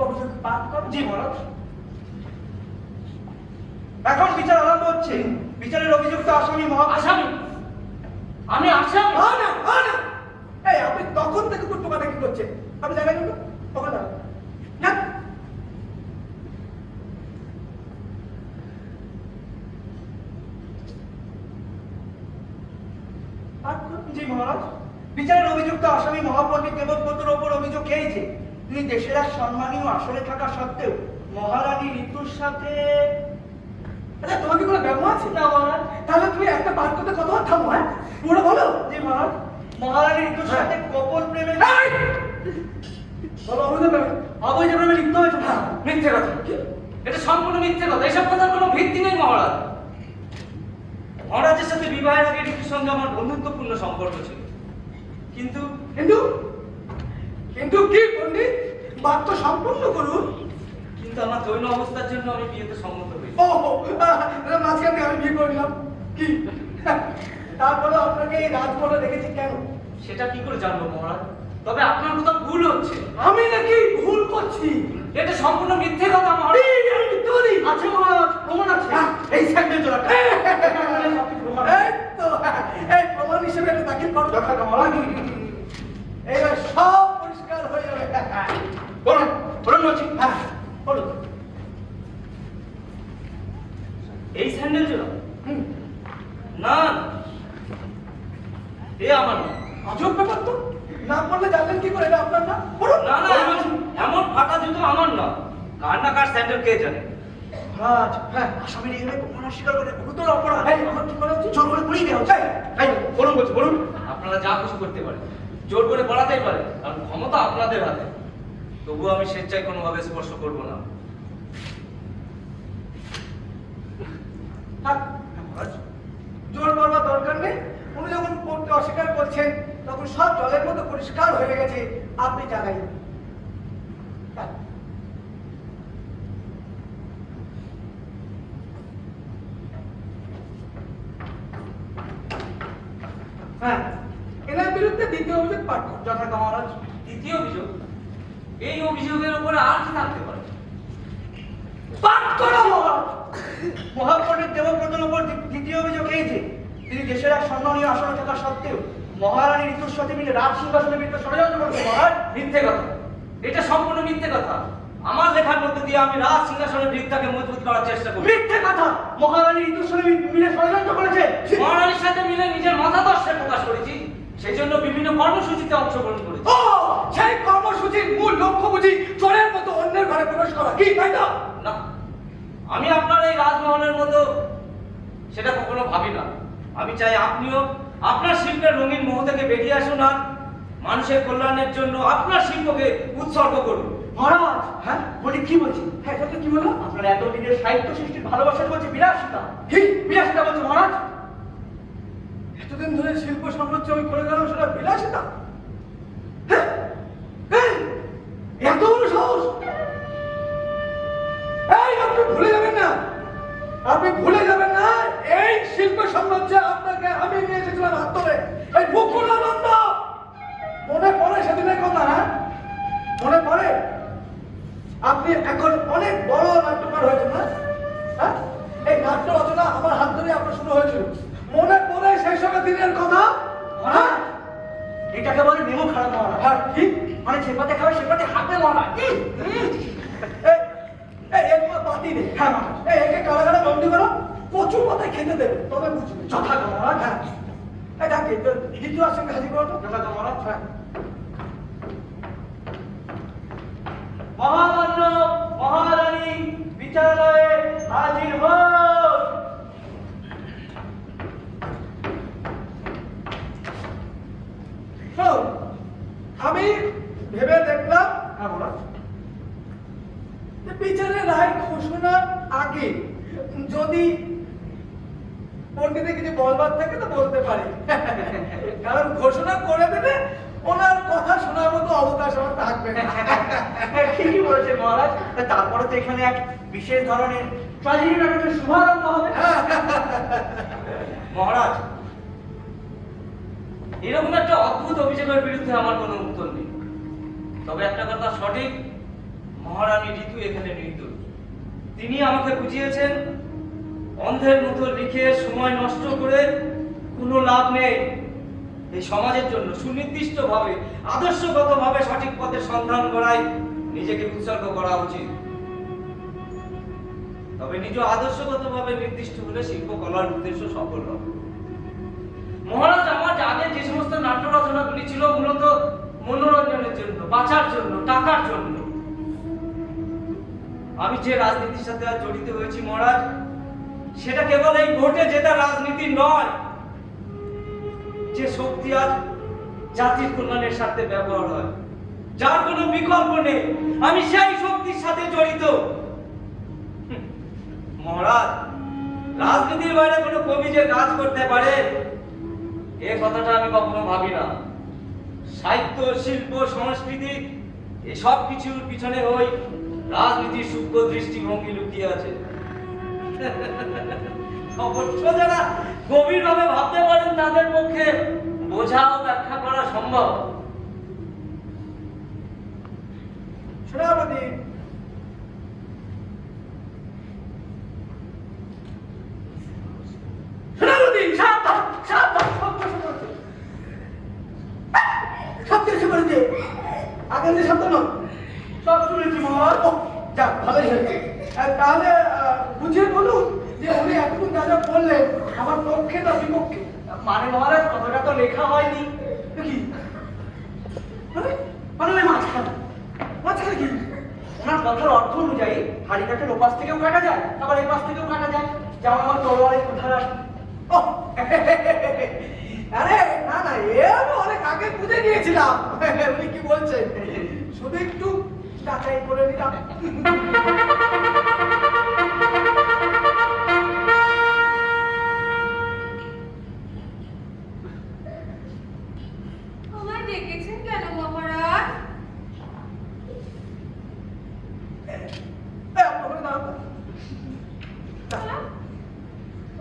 অভিযোগ পাঠ করো। জি মহারাজ। এখন বিচার আরম্ভ হচ্ছে। বিচারের অভিযুক্ত আসামি আসামি? আমি আসামি? না এই আপনি তখন থেকে একটু টোকাটাকি করছেন, আপনি জানেন না তখন না জি মহারাজ। বিচারের অভিযুক্ত আসামি মহাপণ্ডিত দেবব্রতর ওপর অভিযোগ এই যে তিনি দেশের এক সম্মানীয় আসনে থাকা সত্ত্বেও মহারানী ঋতুর সাথে। আচ্ছা তোমার কি কোনো ব্যবহার আছে? না মহারাজ। তাহলে তুমি একটা পাঠ করতে কত থামো, হ্যাঁ পুরো বলো। জি মহারাজ। মহারানী ঋতুর সাথে গোপন প্রেমে বলো অবৈধ প্রেমে। অবৈধ প্রেমে লিপ্ত হয়েছে। মিথ্যে কথা। এটা সম্পূর্ণ মিথ্যে কথা। এসব কথার কোনো ভিত্তি নেই মহারাজ। মহারাজের সাথে বিবাহের আগে ঋতুর সঙ্গে আমার বন্ধুত্বপূর্ণ সম্পর্ক ছিল, কিন্তু কিন্তু কিন্তু কি পণ্ডিত, বাক্য সম্পূর্ণ করুন। কিন্তু আমার যৌন অবস্থার জন্য আমি বিয়েতে সম্মত হই। ও মাঝখানে আমি বিয়ে করলাম কি? তারপরে আপনাকে এই রাজমহলে রেখেছি কেন? সেটা কি করে জানবো মহারাজ? তবে আপনার কোথাও ভুল হচ্ছে। আমি নাকি ভুল করছি? এটা সম্পূর্ণ মিথ্যে কথা মহারাজ। আমি মিথ্যে বলি? আছে মহারাজ, প্রমাণ আছে। এই স্যান্ডেল জোড়াটা। এই তো এই প্রমাণ হিসেবে এটা দাখিল করো। এইবার সব পরিষ্কার হয়ে যাবে। বলুন বলুন বলছি। হ্যাঁ বলুন। এই স্যান্ডেল জোড়া? হুম, না, এ আমার না। আজব ব্যাপার তো, না বললে জানলেন কি করে এটা আপনার না? বলুন। না না, এমন ফাটা জুতো আমার না। কার না কার স্যান্ডেল কে জানে? মহারাজ, হ্যাঁ আসামির এখানে প্রমাণ অস্বীকার করে গুরুতর অপরাধ। এই আমার কি করা উচিত? জোর করে পুলিশ দেওয়া হচ্ছে। এই বলুন বলছি, বলুন। আপনারা যা খুশি করতে পারেন, জোর করে পড়াতেই পারেন, কারণ ক্ষমতা আপনাদের হাতে। তবুও আমি স্বেচ্ছায় কোনোভাবে স্পর্শ করব না। থাক, মহারাজ, জোর করবার দরকার নেই। উনি যখন করতে অস্বীকার করছেন তখন সব জলের মতো পরিষ্কার হয়ে গেছে, আপনি জানাই। থাক। হ্যাঁ, এনার বিরুদ্ধে দ্বিতীয় অভিযোগ পাঠ করুন। যথাযথ মহারাজ। দ্বিতীয় অভিযোগ? এই অভিযোগের উপরে আর কি থাকতে পারে? পাঠ করো। মহাপণ্ডিত দেবব্রতর উপর দ্বিতীয় অভিযোগ এই যে তিনি দেশের এক সম্মানীয় আসনে থাকা সত্ত্বেও মহারানী ঋতুর সাথে মিলে রাজ সিংহাসনের বিরুদ্ধে ষড়যন্ত্র করেছে। মহারাজ, মিথ্যে কথা। এটা সম্পূর্ণ মিথ্যে কথা। আমার লেখার মধ্যে দিয়ে আমি রাজ সিংহাসনের ভিত্তাকে মজবুত করার চেষ্টা করি। মিথ্যে কথা। মহারানী ঋতুর সাথে মিলে ষড়যন্ত্র করেছে। মহারানীর সাথে মিলে নিজের মতাদর্শে প্রকাশ করেছি, সেই জন্য বিভিন্ন কর্মসূচিতে অংশগ্রহণ করেছি। ও সেই কর্মসূচির মূল লক্ষ্য বুঝি চোরের মতো অন্যের ঘরে প্রবেশ করা, কি তাই না? না, আমি আপনার এই রাজমহলের মতো সেটা কখনো ভাবি না। আমি চাই আপনিও আপনার শিল্পের রঙিন মোহ থেকে বেরিয়ে আসুন আর মানুষের কল্যাণের জন্য আপনার শিল্পকে উৎসর্গ করুন। মহারাজ, হ্যাঁ বলি কি বলছি? হ্যাঁ এটা কি বললো? আপনার এতদিনের সাহিত্য সৃষ্টির ভালোবাসা বলছে বিলাসিতা। কি? বিলাসিতা বলছে মহারাজ। এতদিন ধরে শিল্প সংরক্ষণ আমি করে গেলাম, সেটা বিলাসিতা? হ্যাঁ? এই, এত বড় সাহস! এই আপনি ভুলে যাবেন না, আপনি ভুলে যাবেন না, এই শিল্প সাম্রাজ্যে আপনাকে আমি নিয়ে এসেছিলাম হাত ধরে। এই মুকুলানন্দ, মনে পড়ে সেদিনের কথা? হ্যাঁ মনে পড়ে? আপনি এখন অনেক বড় নাট্যকার হয়েছেন না? হ্যাঁ, এই নাট্য রচনা আমার হাত ধরে আপনার শুরু হয়েছিল। মনে পড়ে সেই সব দিনের কথা? হ্যাঁ, এটাকে বলে নেমো খারাপ মহারাজ। হ্যাঁ কি? মানে যে পাতে খাবে সে পাতে হাতে মহারাজ। এরপর পাতি নেই। হ্যাঁ মহারাজ, একে কারাগারে বন্দি করো, কচু পাতায় খেতে দেবে, তবে বুঝবে। যথাযথ মহারাজ। হ্যাঁ, এই ডাকে দ্বিতীয় আসনকে হাজির করো তো। যথাযথ মহারাজ। হ্যাঁ। মহামান্য মহারানী বিচারালয়ে হাজির হন। শোনো, আমি ভেবে দেখলাম হ্যাঁ মহারাজ। যে বিচারের রায় ঘোষণার আগে যদি পণ্ডিতের কিছু বলবার থাকে তো বলতে পারি, কারণ ঘোষণা করে দেবে, ওনার কথা শোনার মতো অবকাশ আমার থাকবে না। ঠিকই বলেছে মহারাজ। তারপরে তো এখানে এক বিশেষ ধরনের ট্র্যাজেডি নাটকের শুভারম্ভ হবে। মহারাজ, এরকম একটা অদ্ভুত অভিযোগের বিরুদ্ধে আমার কোনো উত্তর নেই। তবে একটা কথা সঠিক, মহারাজ ঋতু এখানে নির্দোষ। তিনি আমাকে বুঝিয়েছেন অন্ধের মতো লিখে সময় নষ্ট করে কোনো লাভ নেই। এই সমাজের জন্য সুনির্দিষ্টভাবে আদর্শগতভাবে সঠিক পথের সন্ধান করায় নিজেকে উৎসর্গ করা উচিত। তবে নিজ আদর্শগতভাবে নির্দিষ্ট হলে শিল্পকলার উদ্দেশ্য সফল হবে। মহারাজ, আমার আগে যে সমস্ত নাট্য রচনাগুলি ছিল মূলত মনোরঞ্জনের জন্য, বাঁচার জন্য, টাকার জন্য। আমি যে রাজনীতির সাথে আজ জড়িত হয়েছি মহারাজ, সেটা কেবল এই ভোটে জেতা রাজনীতি নয়। যে শক্তি আজ জাতির কল্যাণের স্বার্থে ব্যবহার হয়, যার কোনো বিকল্প নেই, আমি সেই শক্তির সাথে জড়িত। মহারাজ, রাজনীতির বাইরে কোনো কবি যে কাজ করতে পারে এ কথাটা আমি কখনো ভাবি না। সাহিত্য, শিল্প, সংস্কৃতি এসব কিছুর পিছনে ওই রাজনীতির সূক্ষ্ম দৃষ্টিভঙ্গি লুকিয়ে আছে। অবশ্য যারা গভীরভাবে ভাবতে পারেন তাদের পক্ষে বোঝা ও ব্যাখ্যা করা সম্ভব। সেনাপতি, সেনাপতি, সাবধান, সাবধান, সব কিছু করেছে। আগে যে শব্দ নয়, সব শুনেছি মহারাজ। যাক, ভালোই হয়েছে। তাহলে বুঝিয়ে বলুন যে উনি এতক্ষণ যা যা বললেন আমার পক্ষে না বিপক্ষে। মানে মহারাজ, কথাটা তো লেখা হয়নি। কি মানে? মানে ওই মাঝখানে, মাঝখানে কি? ওনার কথার অর্থ অনুযায়ী হাড়ি কাঠের ওপাশ থেকেও কাটা যায়, আবার এই পাশ থেকেও কাটা যায়, যেমন আমার তলোয়ারের কুঠার আসে। ওহ, আরে না না, এ আমি অনেক আগে বুঝে নিয়েছিলাম উনি কি বলছেন। শুধু একটু যাচাই করে নিলাম। আমায় ডেকেছেন কেন মহারাজ? আপনাকে দাঁড়াবো।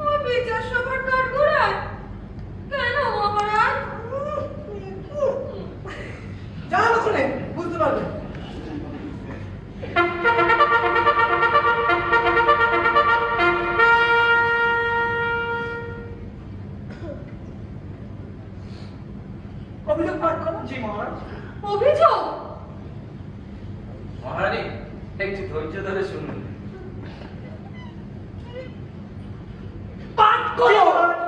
ওই বিচার সভার কাঠগড়ায় কেন মহারাজ? যান ওখানে, বুঝতে পারবেন। অভিযোগ পাঠ করুন। জি মহারাজ। অভিযোগ? মহারানী, একটু ধৈর্য ধরে শুনুন। পাঠ জি করুন। মহারাজ।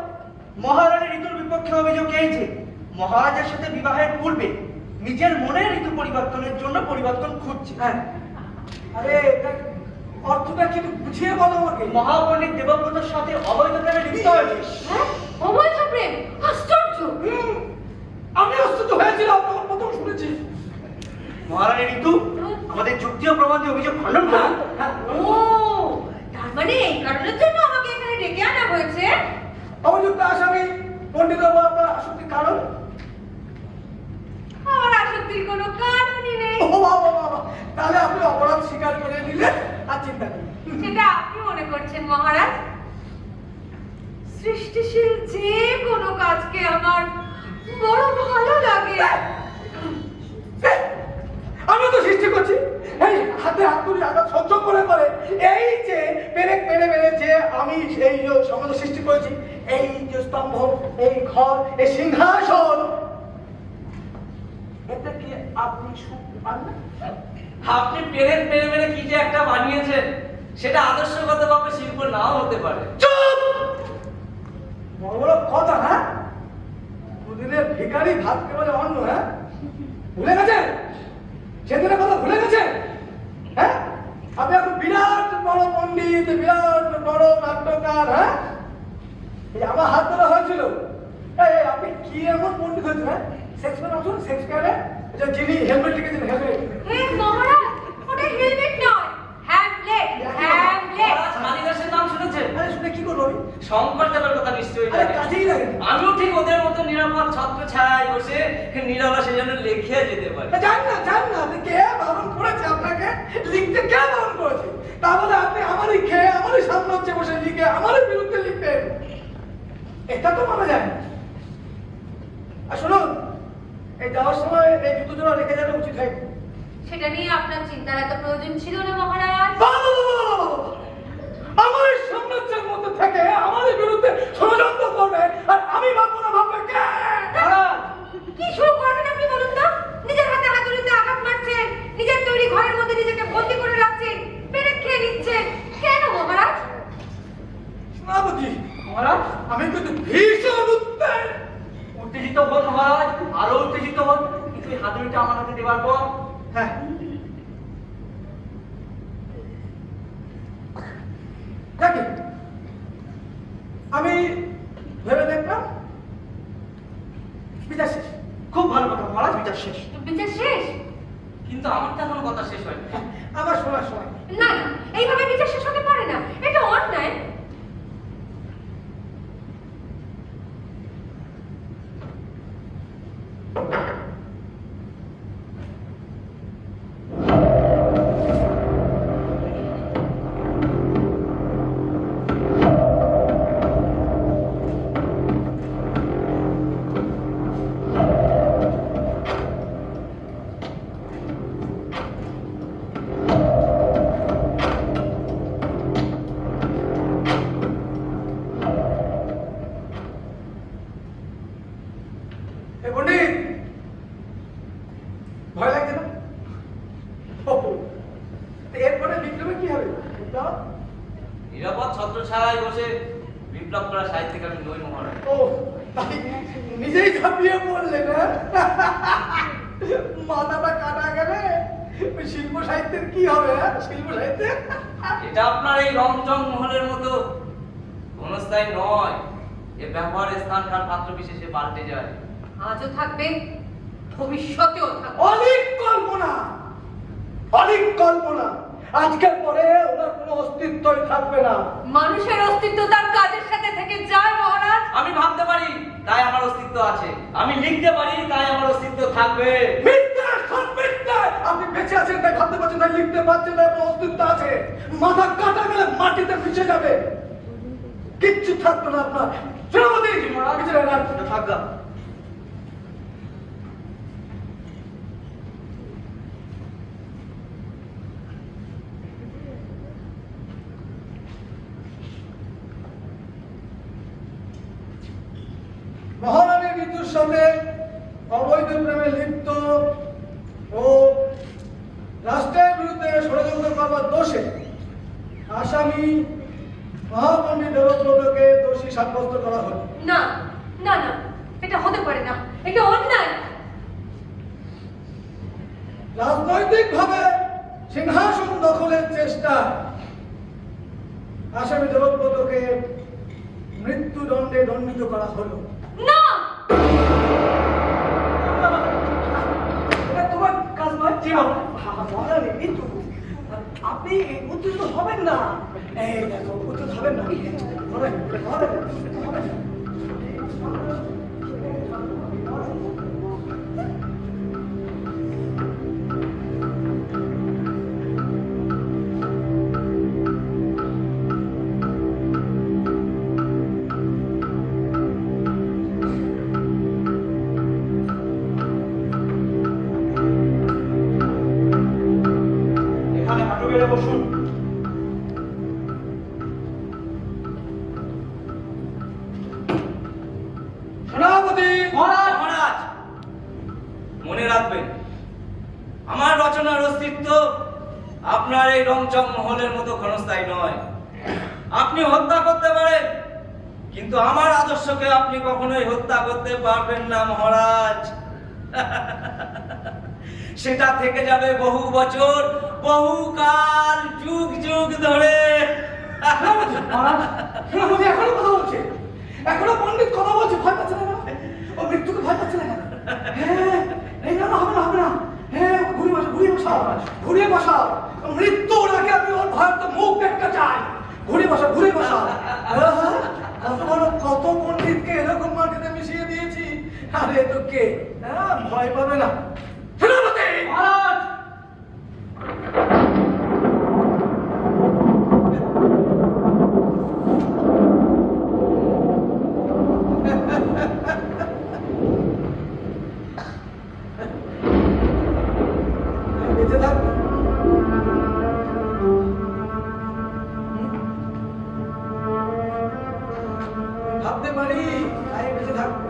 মহারানী ঋতুর বিপক্ষে অভিযোগ এই যে মহারাজের সাথে বিবাহের পূর্বে নিজের মনে ঋতু পরিবর্তনের জন্য পরিবর্তন খুঁজছে। হ্যাঁ, আরে এটা অর্থটা কি একটু বুঝিয়ে বলো আমাকে। মহাপণ্ডিত দেবব্রতর সাথে অবৈধ প্রেমে লিপ্ত হয়েছে। হ্যাঁ, অবৈধ প্রেম? আশ্চর্য! আমি অস্তুত হয়েছিলাম তখন প্রথম শুনেছি। মহারানী ঋতু আমাদের যুক্তি ও প্রমাণ দিয়ে অভিযোগ খণ্ডন করুন। ও, তার মানে এই কারণের জন্য আমাকে এখানে ডেকে আনা হয়েছে? অভিযুক্ত আসামি পণ্ডিত বাবু আপনার আসক্তির কারণ? আমার আসক্তির কোনো কারণই নেই। ও বাবা বাবা, তাহলে আপনি অপরাধ স্বীকার করে নিলেন আর চিন্তা নেই। সেটা আপনি মনে করছেন মহারাজ? সৃষ্টিশীল যে কোনো কাজকে আমার বড় ভালো লাগে। আমি তো সৃষ্টি করছি, এই হাতে হাত তুলি আঘাত সহ্য করে করে এই যে পেরে পেরে পেরে যে আমি এই যে সমাজ সৃষ্টি করেছি, এই যে স্তম্ভ, এই ঘর, এই সিংহাসন, এটা কি আপনি সুখ পান না? আপনি পেরে পেরে পেরে কি যে একটা বানিয়েছেন, সেটা আদর্শগতভাবে শিল্প নাও হতে পারে। চুপ! বড় বড় কথা, হ্যাঁ? দুদিনের ভিখারি ভাতকে বলে অন্ন, হ্যাঁ? ভুলে গেছেন? সেদিনের কথা ভুলে গেছেন? হ্যাঁ? আপনি এখন বিরাট বড় পণ্ডিত, বিরাট বড় নাট্যকার, হ্যাঁ? এই আমার হাত ধরা হয়েছিল। এই আপনি কি এমন পণ্ডিত হয়েছেন, হ্যাঁ? সেক্স ম্যান আসুন, সেক্স ক্যারে, যিনি হেলমেট লিখেছেন, হেলমেট। হে মহারাজ, ওটা হেলমেট নয়, হ্যামলেট, হ্যামলেট। মহারাজ কালিদাসের নাম শুনেছেন? আরে শুনে কি করবো আমি? শঙ্করদেবের কথা নিশ্চয়ই আরে জানেন। কাজেই লাগে। আমিও ঠিক ওদের মতো নিরাপদ ছত্র ছায়ায় বসে নিরালা সেজন্য লিখে যেতে পারি। জান না, আপনি কে বারণ করেছে আপনাকে লিখতে? কে বারণ করেছে? তা বলে আপনি আমারই খেয়ে, আমারই সামনে হচ্ছে বসে লিখে, আমারই বিরুদ্ধে লিখবেন? এটা তো মানা যায় না। আর শুনুন, এই যাওয়ার সময় এই জুতো জোড়া রেখে যাওয়া উচিত হয়। সেটা নিয়ে আপনার চিন্তার এত প্রয়োজন ছিল না কি শুরু করেছেন আপনি বলুন তো? নিজের হাতে হাতুড়িতে আঘাত মারছেন, নিজের তৈরি ঘরের মধ্যে নিজেকে বন্দী করে রাখছেন, পেরেক খেয়ে নিচ্ছেন। কেন মহারাজ? সেনাপতি, মহারাজ, আমি কিন্তু ভীষণ উত্তেজিত হন মহারাজ, আরো উত্তেজিত হন, কিন্তু এই হাতুড়িটা আমার হাতে দেওয়ার পর হ্যাঁ, দেখি আমি ভেবে দেখলাম বিচার শেষ। খুব ভালো কথা মহারাজ, বিচার শেষ। বিচার শেষ? কিন্তু আমার তো এখনো কথা শেষ হয়নি। আমার শোনার সময় না না, এইভাবে বিচার শেষ হতে পারে না, এটা অন্যায়। এ পণ্ডিত, ভয় লাগছে না? ওহ, তো এরপরে বিপ্লবে কি হবে? বিপ্লব? নিরাপদ ছত্রছায়ায় বসে বিপ্লব করা সাহিত্যিক আমি নই মহারাজ। ও, তাই নিজেই ঝাঁপিয়ে পড়লে না? মাথাটা কাটা গেলে ওই শিল্প সাহিত্যের কি হবে? হ্যাঁ? শিল্প সাহিত্যের এটা আপনার এই রংচং মহলের মতো ক্ষণস্থায়ী নয়। এ ব্যবহারের স্থানকার পাত্র বিশেষে পাল্টে যায়। আজও থাকবে, ভবিষ্যতেও থাকবে। অনেক কল্পনা, অনেক কল্পনা। আজকের পরে ওনার কোনো অস্তিত্বই থাকবে না। মানুষের অস্তিত্ব তার কাজের সাথে থেকে যায় মহারাজ। আমি ভাবতে পারি তাই আমার অস্তিত্ব আছে, আমি লিখতে পারি তাই আমার অস্তিত্ব থাকবে। মিথ্যা, সব মিথ্যা। আপনি বেঁচে আছেন তাই ভাবতে পারছেন, তাই লিখতে পারছেন, তাই আপনার অস্তিত্ব আছে। মাথা কাটা গেলে মাটিতে মিশে যাবে, কিচ্ছু থাকবে না আপনার। সেনাপতি, পিছনে রাখ। থাকলাম। মহারানীর মৃত্যুর সামনে অবৈধ প্রেমে লিপ্ত ও রাষ্ট্রের বিরুদ্ধে ষড়যন্ত্র করবার দোষে আসামি মহাপণ্ডিত দেবব্রতকে দোষী সাব্যস্ত করা হলো। না না না, এটা হতে পারে না, এটা অন্যায়। রাজনৈতিকভাবে সিংহাসন দখলের চেষ্টা আসামি দেবব্রতকে মৃত্যুদণ্ডে দণ্ডিত করা হলো। না, এটা তোমার কাজ নয়। মহারানী, কিন্তু আপনি উত্তেজিত হবেন না। এই দেখো, উত্তেজিত হবেন না। মহারানী, মহারানী, হবেন না। এখানে হাঁটু গেড়ে বসুন। সেনাপতি, মহারাজ, মহারাজ, মনে রাখবেন আমার রচনার অস্তিত্ব আপনার এই রংচং মহলের মতো ক্ষণস্থায়ী নয়। আপনি হত্যা করতে পারেন, কিন্তু আমার আদর্শকে আপনি কখনোই হত্যা করতে পারবেন না মহারাজ। সেটা থেকে যাবে বহু বছর, বহুকাল, যুগ যুগ ধরে। সেনাপতি এখনো কথা বলছে, এখনো পণ্ডিত কথা বলছে। ভয় পাচ্ছে না? ও মৃত্যুকে ভয় পাচ্ছে না? হ্যাঁ, এই না, হবে না, হবে না। হ্যাঁ, ঘুরিয়ে বসাও, ঘুরিয়ে বসাও, ঘুরিয়ে বসাও। মৃত্যুর আগে আমি ওর ভয়ের তো মুখ দেখতে চাই। ঘুরিয়ে বসাও, ঘুরিয়ে বসাও। কত পণ্ডিতকে এরকম মাটিতে মিশিয়ে দিয়েছি। আরে তো কে? হ্যাঁ, ভয় পাবে না। সেনাপতি, মহারাজ, বেঁচে থাকবে। ভাবতে পারি তাই বেঁচে থাকবে।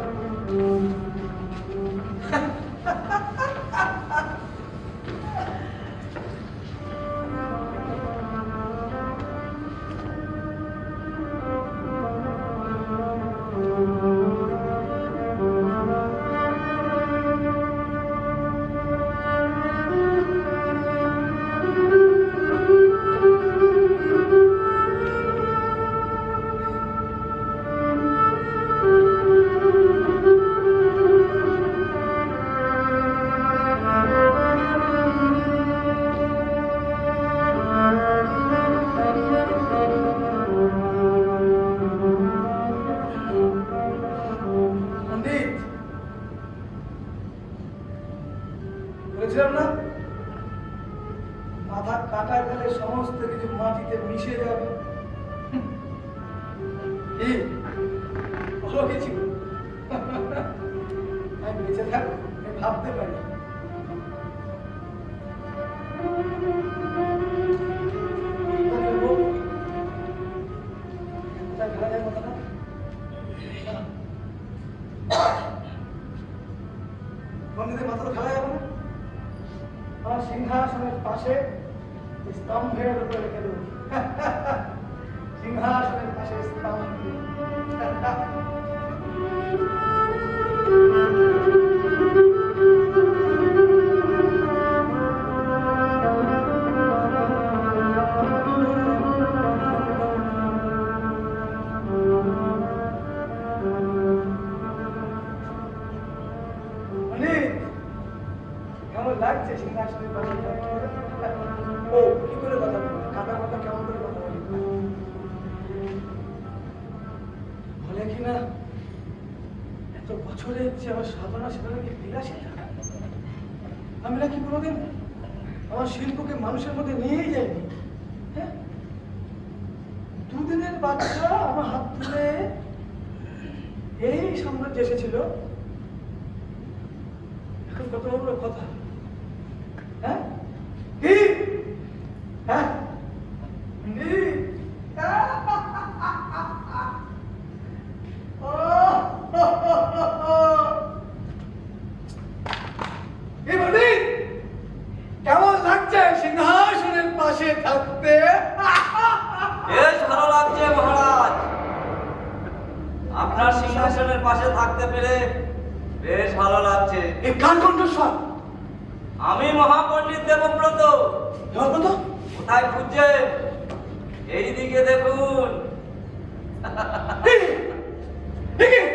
তাহলে সমস্ত কিছু মাটিতে মিশে যাবে। এই বলো কিছু। আমি বেঁচে থাকবো, আমি ভাবতে পারি। বন্ধুদের মাথা তো ফেলা যাবে না। আমার সিংহাসনের পাশে স্তম্ভের উপরে রেখে দেবো। সিংহাসনের পাশে স্তম্ভ। কেমন লাগছে সিংহাসনের পাশে? ও কি করে কথা বলে? কাটার কথা কেমন করে কথা বলে? বলে কি না এত বছরের যে আমার সাধনা সেটা নাকি বিলাসিতা। আমি নাকি কোনোদিন আমার শিল্পকে মানুষের মধ্যে নিয়েই যাইনি। হ্যাঁ, দুদিনের বাচ্চা আমার হাত তুলে এই সাম্রাজ্য এসেছিল। এখন কত বড় কথা। হ্যাঁ কি? হ্যাঁ কেমন লাগছে সিংহাসনের পাশে থাকতে? বেশ ভালো লাগছে মহারাজ, আপনার সিংহাসনের পাশে থাকতে পেরে বেশ ভালো লাগছে। এই কার কণ্ঠস্বর? আমি মহাপণ্ডিত দেবব্রত। দেবব্রত কোথায় খুঁজছেন? এইদিকে দেখুন।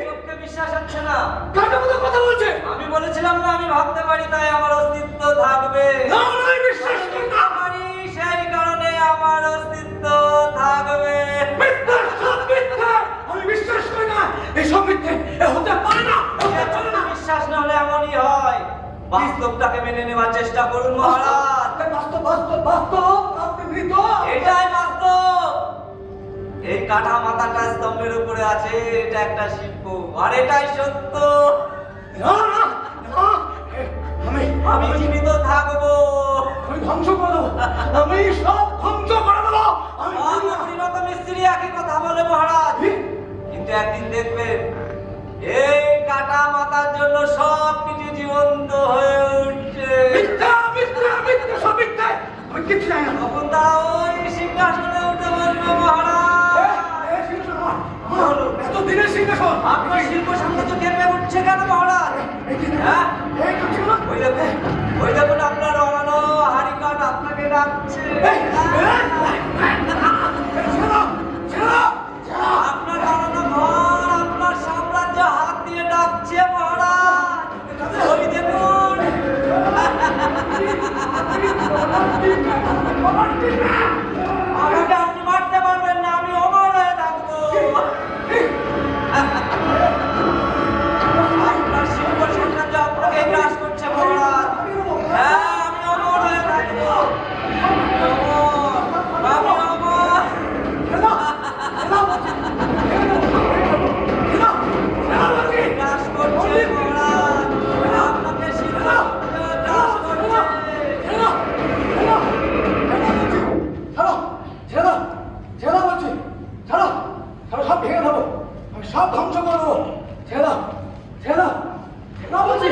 চোখকে বিশ্বাস হচ্ছে না? কার মতো কথা বলছে? আমি বলেছিলাম না আমি ভাবতে পারি তাই আমার অস্তিত্ব থাকবে। বিশ্বাস করি না। পারি সেই কারণে আমার অস্তিত্ব থাকবে। আমি বিশ্বাস করি না। এসব মিথ্যে হতে পারে না। বিশ্বাস না হলে এমনই হয়। বাস্তবটাকে মেনে নেওয়ার চেষ্টা করুন মহারাজ। বাস্তব বাস্তব বাস্তব আপনি মৃত। এটাই বাস্তব। এই কাঠা মাথাটা স্তম্ভের উপরে আছে, এটা একটা শিল্প, আর এটাই সত্য। না না না, আমি আমি জীবিত থাকবো। আমি ধ্বংস করে দেবো। আমি সব ধ্বংস করে দেবো। আমি পরিণত মিস্ত্রি একই কথা বলে মহারাজ, কিন্তু একদিন দেখবেন এই কাটা মাথার জন্য সব কিছু জীবন্ত হয়ে উঠছে। মিথ্যা মিথ্যা মিথ্যা সব মিথ্যা। আমি কিছু জানি না। তখন তারা ওই সিংহাসনে উঠে বসবে মহারাজ। এত দিনের সিংহাসন আপনার শিল্প সাম্রাজ্য কেঁপে উঠছে কেন মহারাজ? হ্যাঁ, ওই দেখুন আপনার অনানো হারিকাট আপনাকে ডাকছে। আপনার অনানো ঘর, আপনার সাম্রাজ্য হাত দিয়ে ডাকছে মহারাজ। ওই দেখুন। আমাকে আপনি মারতে পারবেন না, আমি অমর হয়ে থাকবো। আপনার শিল্প সাম্রাজ্য আপনাকে গ্রাস করছে মহারাজ। হ্যাঁ, আমি অমর হয়ে থাকবো। আমি অমর। গ্রাস করছে মহারাজ। আপনাকে শিল্প গ্রাস করছে। সব ভেঙে দেবো। আমি সব ধ্বংস করবো। ছেড়ে ছেড়ে বলছি।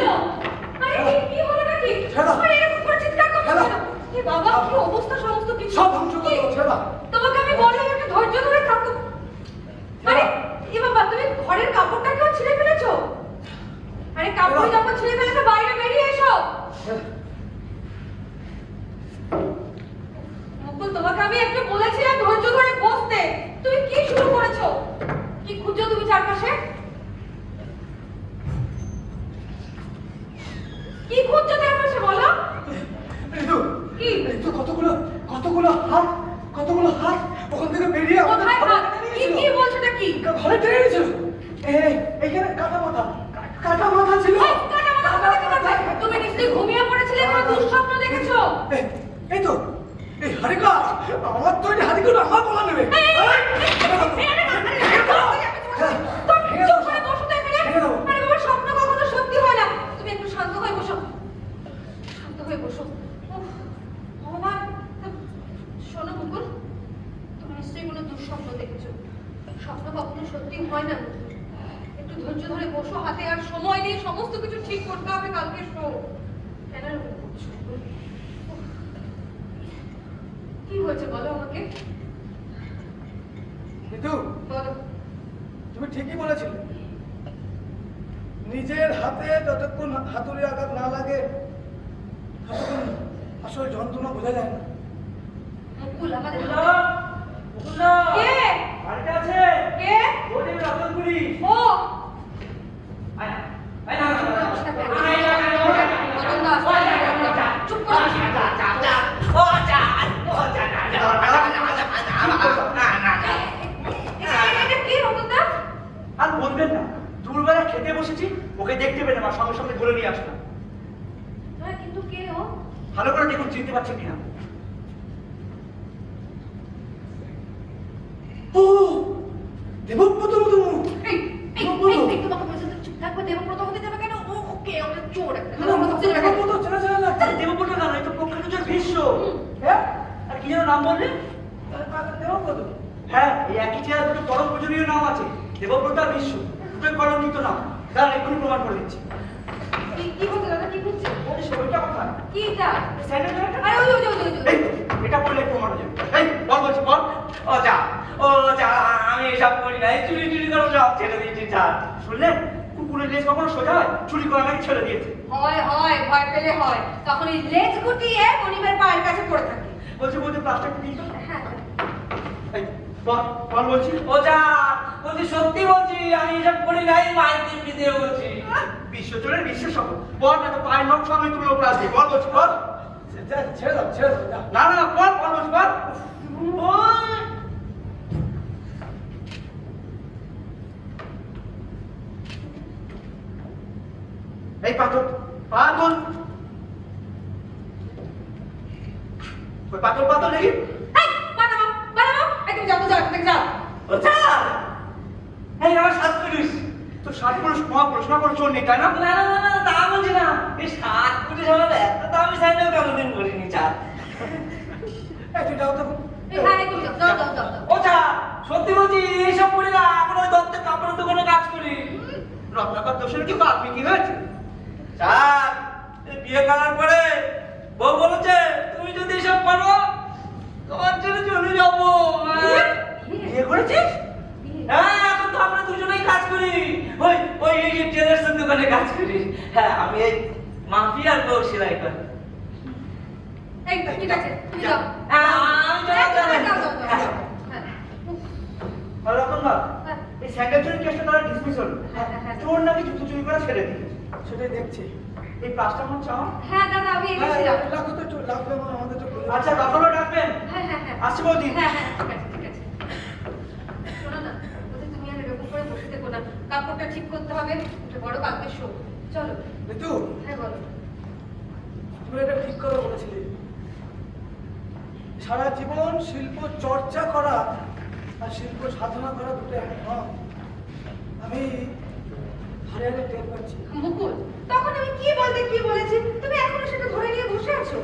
আরে কি হলো নাকি? ছেড়ে আরে এরকম করে চিৎকার করছিস কেন? এ বাবা, কি অবস্থা সমস্ত কিছু। সব ধ্বংস করবো। ছেড়ে তোমাকে আমি বললাম একটু ধৈর্য ধরে থাকো। আরে এ বাবা, তুমি ঘরের কাপড়টাকেও ছিঁড়ে ফেলেছো? আরে কাপড় যখন ছিঁড়ে ফেলেছো বাইরে বেরিয়ে এসো। মুকুল, তোমাকে আমি একটু বলেছিলাম ধৈর্য ধরে বসতে। তুমি কি শুরু করেছো? কি খুঁজছো তুমি চারপাশে? কি খুঁজছো চারপাশে বলো? ঋতু কি? ঋতু কতগুলো হাত ওখান থেকে বেরিয়ে কোথায় হাত? কি বলছোটা কি? ঘরে টেনে এনেছিল। এইখানে কাটা মাথা ছিল। ওই, কাটা মাথা কোথা থেকে? তুমি নিশ্চয়ই ঘুমিয়ে পড়েছিলে, কোনো দুঃস্বপ্ন দেখেছো। এই তো এই হারিকা আমার তৈরি হারিগুলো আমার বলা নেবে স্বপ্ন কখনো সত্যি হয় না। তুমি একটু শান্ত হয়ে বসো, শান্ত হয়ে বসো। ভগবান, শোনো মুকুল, তুমি নিশ্চয়ই কোনো দুঃস্বপ্ন দেখেছো। স্বপ্ন কখনো সত্যি হয় না। একটু ধৈর্য ধরে বসো, হাতে আর সময় নেই, সমস্ত কিছু ঠিক করতে হবে কালকে শো। কেন এরকম করছো? কি হয়েছে বলো আমাকে, কিন্তু বলো। তুমি ঠিকই বলেছিলে, নিজের হাতে যতক্ষণ হাতুড়ি আঘাত না লাগে ততক্ষণ আসলে যন্ত্রণা বোঝা যায় না। মুকুল আমাদের মুকুলদা, কে? বাড়িতে আছে? কে? ওরে রতনপুরি। ও আয় না, আয় না, আয় না, আয় না, চুপ করো। এটা কি রতনদা? আর বলবেন না, দুপুরবেলা খেতে বসেছি, ওকে দেখতে পেলে মা সঙ্গে সঙ্গে ধরে নিয়ে আসলাম। হ্যাঁ, কিন্তু কে ও? ভালো করে দেখুন, চিনতে পারছেন কিনা। ও দেবব্রত মতো মুখ। এই তোমাকে বলছি তো চুপ থাকবে। দেবব্রত হতে যাবে কেন? ও ওকে আমরা চোর একটা। দেবব্রত চেনা চেনা লাগছে। আরে দেবব্রত না, এই তো প্রখ্যাত জোর ভীষ্ম। হ্যাঁ আর কি যেন নাম বললেন? দেবব্রত। হ্যাঁ, এই একই চেয়ার দুটো পরম পূজনীয় নাম আছে, দেবব্রত আর ভীষ্ম। দুটোই কলঙ্কিত নাম। তার এক্ষুনি প্রমাণ করে দিচ্ছি। কি হচ্ছে দাদা? কি হচ্ছে? ওই ওইটা কোথায়? কিটা? স্যানিটাইজারটা? আরে ওই এই তো, এটা বললে প্রমাণ হয়ে যাবে। এই বল, বলছি বল। ও যা, আমি এসব করি না, এই চুরি টুরি করে সব ছেড়ে দিয়েছি যা। শুনলেন, কুকুরের লেজ কখনো সোজা হয়? চুরি করা নাকি ছেড়ে দিয়েছে। হয় হয়, ভয় পেলে হয়। তখন এই লেজ গুটিয়ে মনিবের পায়ের কাছে পড়ে থাকে। বলছি প্লাস্টিকটা দিন তো। হ্যাঁ, এই বল, বল বলছি। ও যা, বলছি সত্যি বলছি, আমি এসব করি নাই, মায়ের দিব্যি দিয়ে বলছি। বিশ্বজনের বিশ্বের শপথ। বল না তো পায়ের নখ সঙ্গে তুলে উপরে আসবি। বল বলছি, বল। ছেড়ে দাও ছেড়ে দাও। না না না, বল বল বলছি, বল। এই পাথর, পাথর, ওই পাথর পাথর দেখি। এই বানাও বানাও। এই তুমি যাও, যাও, তুমি যাও। ও যা, এই আমার সাত পুরুষ। তো ষাট পুরুষ মহাপুরুষ না কোনো চোর নেই, তাই না? না না না না, তা বলছি না, এই সাত পুরুষ আমার এত দামি সাইকেল কোনোদিন করিনি চা। এই তুই যাও তো। হ্যাঁ, তুমি যাও, যাও, যাও, যাও, যাও। ও যা, সত্যি বলছি, এইসব করি না, এখন ওই দত্তের কাপড়ের দোকানে কাজ করি। রত্নাকর দোষের কি বাপি কি হয়েছে? স্যার, এই বিয়ে করার পরে বউ বলেছে তুমি যদি এসব করো তোমার জন্য চলে যাবো। বিয়ে করেছিস? হ্যাঁ, এখন তো আমরা দুজনেই কাজ করি, ওই ওই এই যে টেলার্সের দোকানে কাজ করি। হ্যাঁ, আমি এই মাফি আর বউ সেলাই করি। এই ঠিক আছে, তুমি যাও। হ্যাঁ, আমি হ্যাঁ, যাবো, যাও, যাবো। যাও, যাও, যাও। হ্যাঁ। আর রতন দা, হ্যাঁ। এই স্যান্ডেল চুরির কেসটা তারা ডিসমিস হলো। হ্যাঁ, হ্যাঁ, হ্যাঁ। চোর নাকি জুতো চুরি করে ছেড়ে দিয়েছে। সেটাই দেখছি। এই প্লাস্টার মন চাও? হ্যাঁ দাদা, আমি এসেছিলাম। লাগো তো একটু লাগবে আমাদের তো। আচ্ছা, কখনো ডাকবেন? হ্যাঁ হ্যাঁ হ্যাঁ। আসছি বৌদি। হ্যাঁ হ্যাঁ, ঠিক আছে ঠিক আছে। শোনো না, বলছি তুমি আর এরকম করে বসে থেকো না। কাপড়টা ঠিক করতে হবে, এটা বড় কালকে শো। চলো। ঋতু হ্যাঁ বলো। তুমি এটা ঠিক করে বলেছিলে, সারা জীবন শিল্প চর্চা করা আর শিল্প সাধনা করা দুটো এক নয়। আমি হারে হারে টের পাচ্ছি। মুকুল, তখন আমি কি বলতে কি বলেছি, তুমি এখনো সেটা ধরে নিয়ে বসে আছো।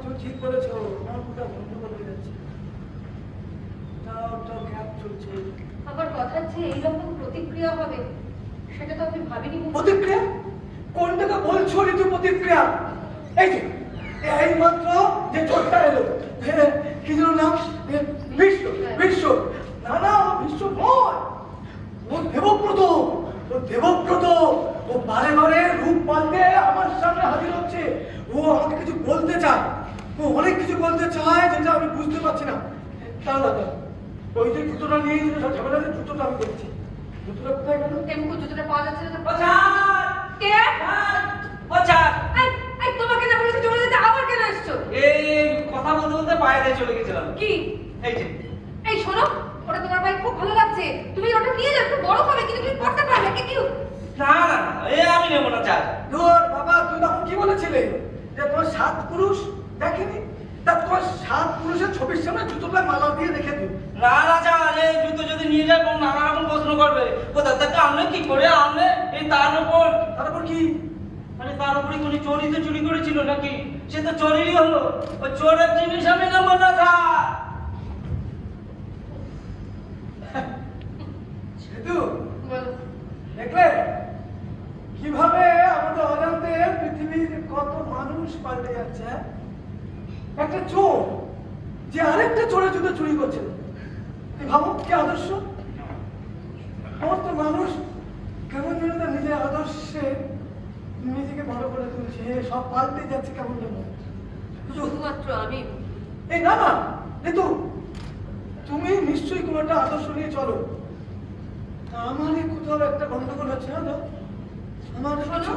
তুমি ঠিক বলেছো, আমার পুরো বন্ধ করে যাচ্ছে। তাও গ্যাপ চলছে। আবার কথার যে এইরকম প্রতিক্রিয়া হবে সেটা তো আমি ভাবিনি মুকুল। প্রতিক্রিয়া? কোনটাকে বলছো ঋতু প্রতিক্রিয়া? এই যে এই মাত্র যে চোরটা এলো, কি যেন নাম? বিশ্ব। বিশ্ব না না, ও বিশ্ব নয়, ও দেবব্রত। ও দেবব্রত, ও বারে বারে রূপ পাল্টে আমার সামনে হাজির হচ্ছে। ও আমাকে কিছু বলতে চায়, ও অনেক কিছু বলতে চায় যেটা আমি বুঝতে পারছি না। তা দাদা, ওই যে জুতোটা নিয়ে যেটা ঝামেলা, জুতোটা আমি দেখছি। জুতোটা কোথায় গেল? এই মুকুল জুতোটা পাওয়া যাচ্ছে না তো। ও যা, কে? ও যা। এই এই তোমাকে না বলেছি চলে যেতে, আবার কেন এসছো? এই কথা বলতে বলতে বাইরে চলে গেছিলাম। কি? এই যে এই শোনো, ওটা তোমার ভাই খুব ভালো লাগছে, তুমি ওটা নিয়ে যাও, একটু বড় হবে কিন্তু তুমি পড়তে পারবে কি কি? না না না, আমি নেবো না চা। তোর বাবা, তুই তখন কি বলেছিলে যে তোর সাত পুরুষ দেখেনি? তা তোমার 7 পুরুষের ছবির সামনে জুতোটা মালা দিয়ে রেখে দিও। না রাজা, আরে জুতো যদি নিয়ে যায় এবং নানা রকম প্রশ্ন করবে, কোথা থেকে আনলে, কি করে আনলে, এই তার উপর, তারপর কি? আরে তার উপরে কোনো চোরই তো চুরি করেছিল নাকি? সে তো চোরেরই হলো। ওই চোরের জিনিস আমি নেবো না রাজা। সেতু বলো। দেখলে কিভাবে আমাদের অজান্তে পৃথিবীর কত মানুষ পাল্টে যাচ্ছে, হ্যাঁ? একটা চোর যে আরেকটা চোরের জুতো চুরি করছে, এই ভাবো কি আদর্শ। সমস্ত মানুষ কেমন যেন তার নিজের আদর্শে নিজেকে বড় করে তুলছে, সব পাল্টে যাচ্ছে কেমন যেন। শুধুমাত্র আমি এই না না ঋতু, তুমি নিশ্চয়ই কোনো একটা আদর্শ নিয়ে চলো। আমার কোথাও একটা গন্ডগোল হচ্ছে না তো? আমার শোনো,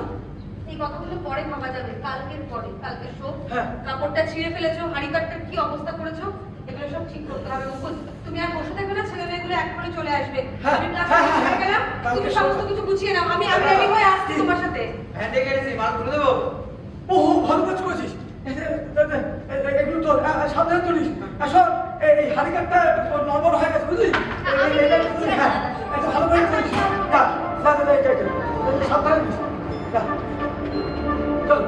এই কথাগুলো পরে ভাবা যাবে, কালকের পরে। কালকে শোক, হ্যাঁ। কাপড়টা ছিঁড়ে ফেলেছো, হাঁড়ি কাঠটার কি অবস্থা করেছো, এগুলো সব ঠিক করতে হবে। মুকুল, তুমি আর বসে থাকবে না, ছেলে মেয়েগুলো এক করে চলে আসবে। হ্যাঁ, আমি ক্লাসে হ্যাঁ, বসে হ্যাঁ, গেলাম, কালকে তুমি সব- সমস্ত কিছু গুছিয়ে নাও। আমি রেডি হয়ে আসছি তোমার সাথে। ভ্যান্ডে গেছি, মাল তুলে দেবো। ও ভালো কাজ করেছিস। এগুলো তো সাবধানে তুলিস। আসল এই হারিকারটা নড়বড় হয়ে গেছে, বুঝলি? হ্যাঁ, এটা ভালো করে তুলিস। যা, যা, যা, যা, যা, যা, সাবধানে তুলিস। যা, চল।